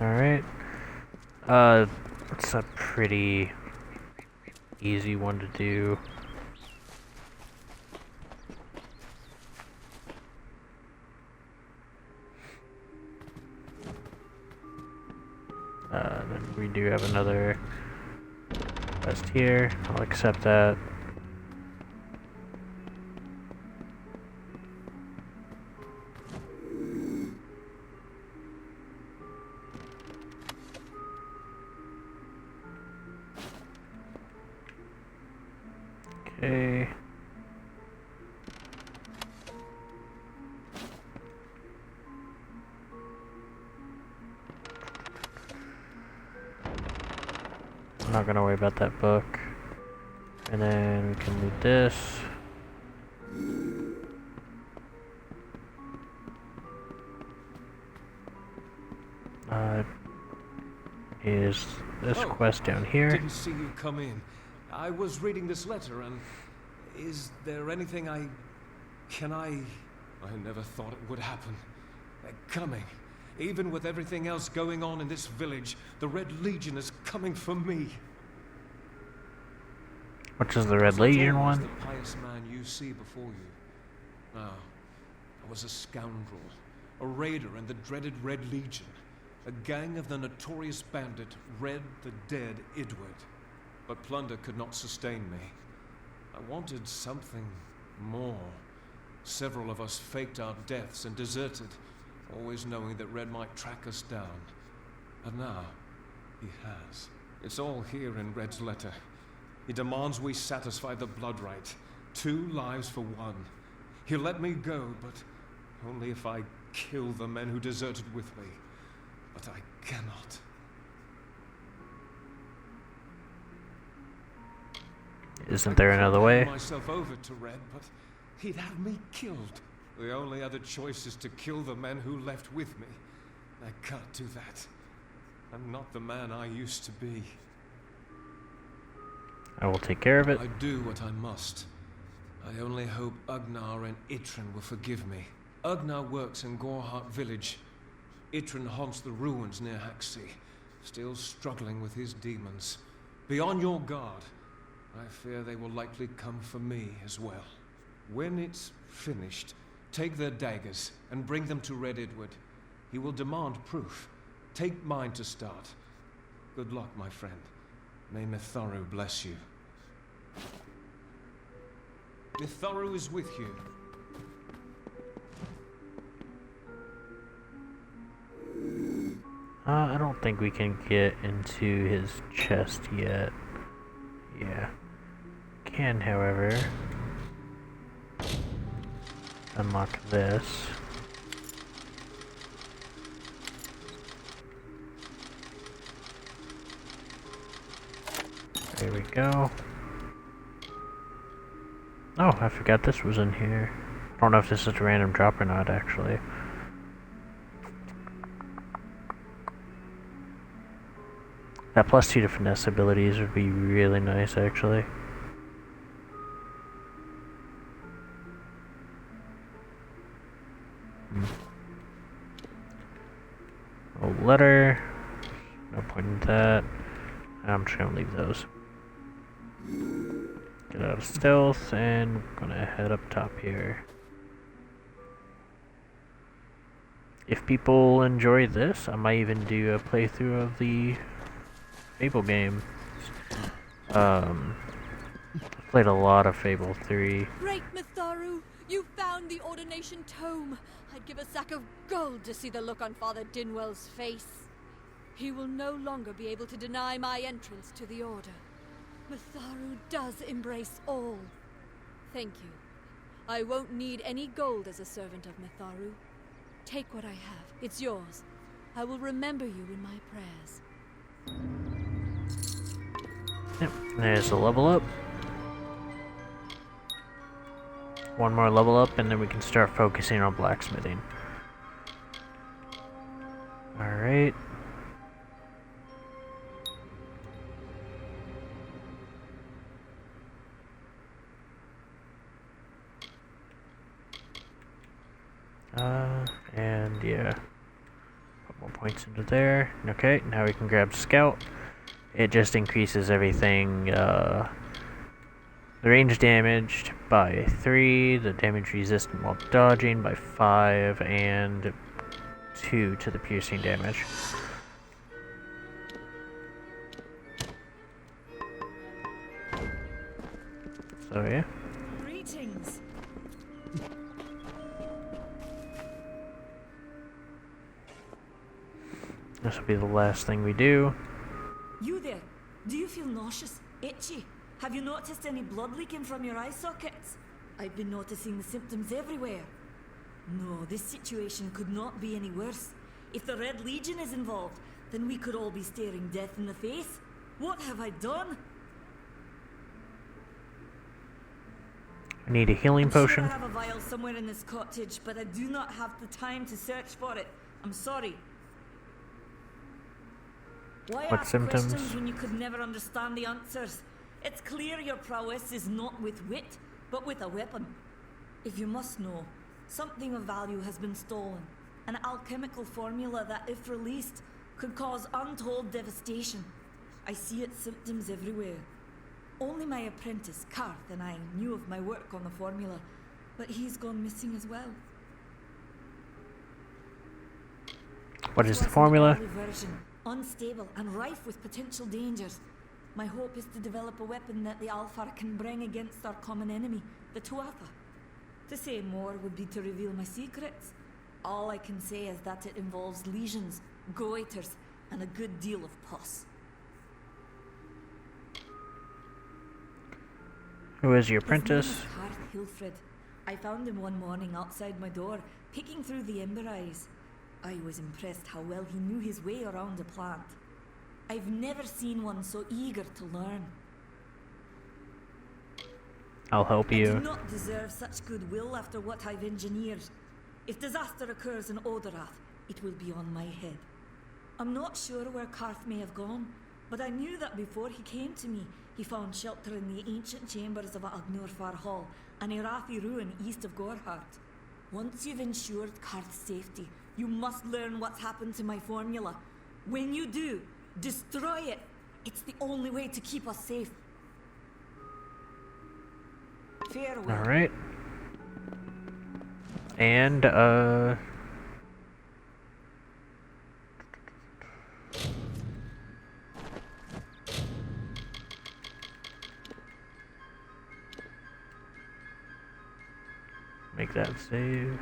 Alright. It's a pretty easy one to do. Then we do have another quest here. I'll accept that. Okay. I'm not gonna worry about that book. And then we can loot this. Is this quest down here? Didn't see you come in. I was reading this letter and... Is there anything I never thought it would happen. They're coming. Even with everything else going on in this village, the Red Legion is coming for me. Which is the Red Legion one? The pious man you see before you. No, I was a scoundrel, a raider in the dreaded Red Legion, a gang of the notorious bandit Red the Dead Idward. But plunder could not sustain me. I wanted something more. Several of us faked our deaths and deserted, always knowing that Red might track us down. And now, he has. It's all here in Red's letter. He demands we satisfy the blood rite. 2 lives for 1. He'll let me go, but only if I kill the men who deserted with me. But I cannot. Isn't there another way? I could myself over to Red, but he'd have me killed. The only other choice is to kill the men who left with me. I can't do that. I'm not the man I used to be. I will take care of it. I do what I must. I only hope Ugnar and Itrin will forgive me. Ugnar works in Gorhart village. Itrin haunts the ruins near Haxi, still struggling with his demons. Be on your guard. I fear they will likely come for me as well. When it's finished, take their daggers and bring them to Red Idward. He will demand proof. Take mine to start. Good luck, my friend. May Mitharu bless you. Mitharu is with you. I don't think we can get into his chest yet. Yeah. Can, however, unlock this. There we go. Oh, I forgot this was in here. I don't know if this is a random drop or not, actually. That +2 to finesse abilities would be really nice, actually. A letter. No point in that. I'm just gonna leave those. Get out of stealth, and we're gonna head up top here. If people enjoy this, I might even do a playthrough of the Fable game. I've played a lot of Fable 3. Great Mitharu, you found the Ordination Tome. I'd give a sack of gold to see the look on Father Dinwell's face. He will no longer be able to deny my entrance to the Order. Mitharu does embrace all. Thank you. I won't need any gold as a servant of Mitharu. Take what I have. It's yours. I will remember you in my prayers. Yep, there's a level up. One more level up, and then we can start focusing on blacksmithing. Alright. And yeah. Put more points into there. Okay, now we can grab Scout. It just increases everything, the range damaged by 3, the damage resistant while dodging by 5, and 2 to the piercing damage. So yeah. Greetings. This will be the last thing we do. You there? Do you feel nauseous? Itchy? Have you noticed any blood leaking from your eye sockets? I've been noticing the symptoms everywhere. No, this situation could not be any worse. If the Red Legion is involved, then we could all be staring death in the face. What have I done? I need a healing potion. Sure I have a vial somewhere in this cottage, but I do not have the time to search for it. I'm sorry. Why What ask symptoms? questions when you could never understand the answers? It's clear your prowess is not with wit, but with a weapon. If you must know, something of value has been stolen. An alchemical formula that, if released, could cause untold devastation. I see its symptoms everywhere. Only my apprentice, Karth, and I knew of my work on the formula, but he's gone missing as well. What is the It was an formula? early version, unstable and rife with potential dangers. My hope is to develop a weapon that the Alfar can bring against our common enemy, the Tuatha. To say more would be to reveal my secrets. All I can say is that it involves lesions, goiters, and a good deal of pus. Who is your His name apprentice? is Karth Hilfred. I found him one morning outside my door, peeking through the ember eyes. I was impressed how well he knew his way around a plant. I've never seen one so eager to learn. I'll help I do you. not deserve such goodwill after what I've engineered. If disaster occurs in Odorath, it will be on my head. I'm not sure where Karth may have gone, but I knew that before he came to me, he found shelter in the ancient chambers of Agnurfar Hall, an Irathi ruin east of Gorhart. Once you've ensured Karth's safety, you must learn what's happened to my formula. When you do, destroy it. It's the only way to keep us safe. Farewell. Alright. And, make that save.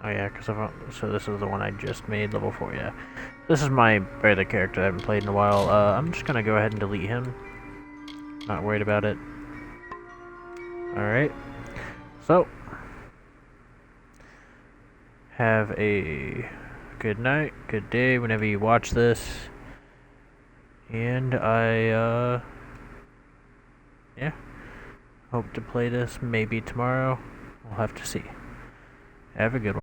Oh yeah, so this is the one I just made, level 4, yeah. This is my other character I haven't played in a while. I'm just gonna go ahead and delete him. Not worried about it. Alright. So, have a good night, good day, whenever you watch this. And yeah. Hope to play this maybe tomorrow. We'll have to see. Have a good one.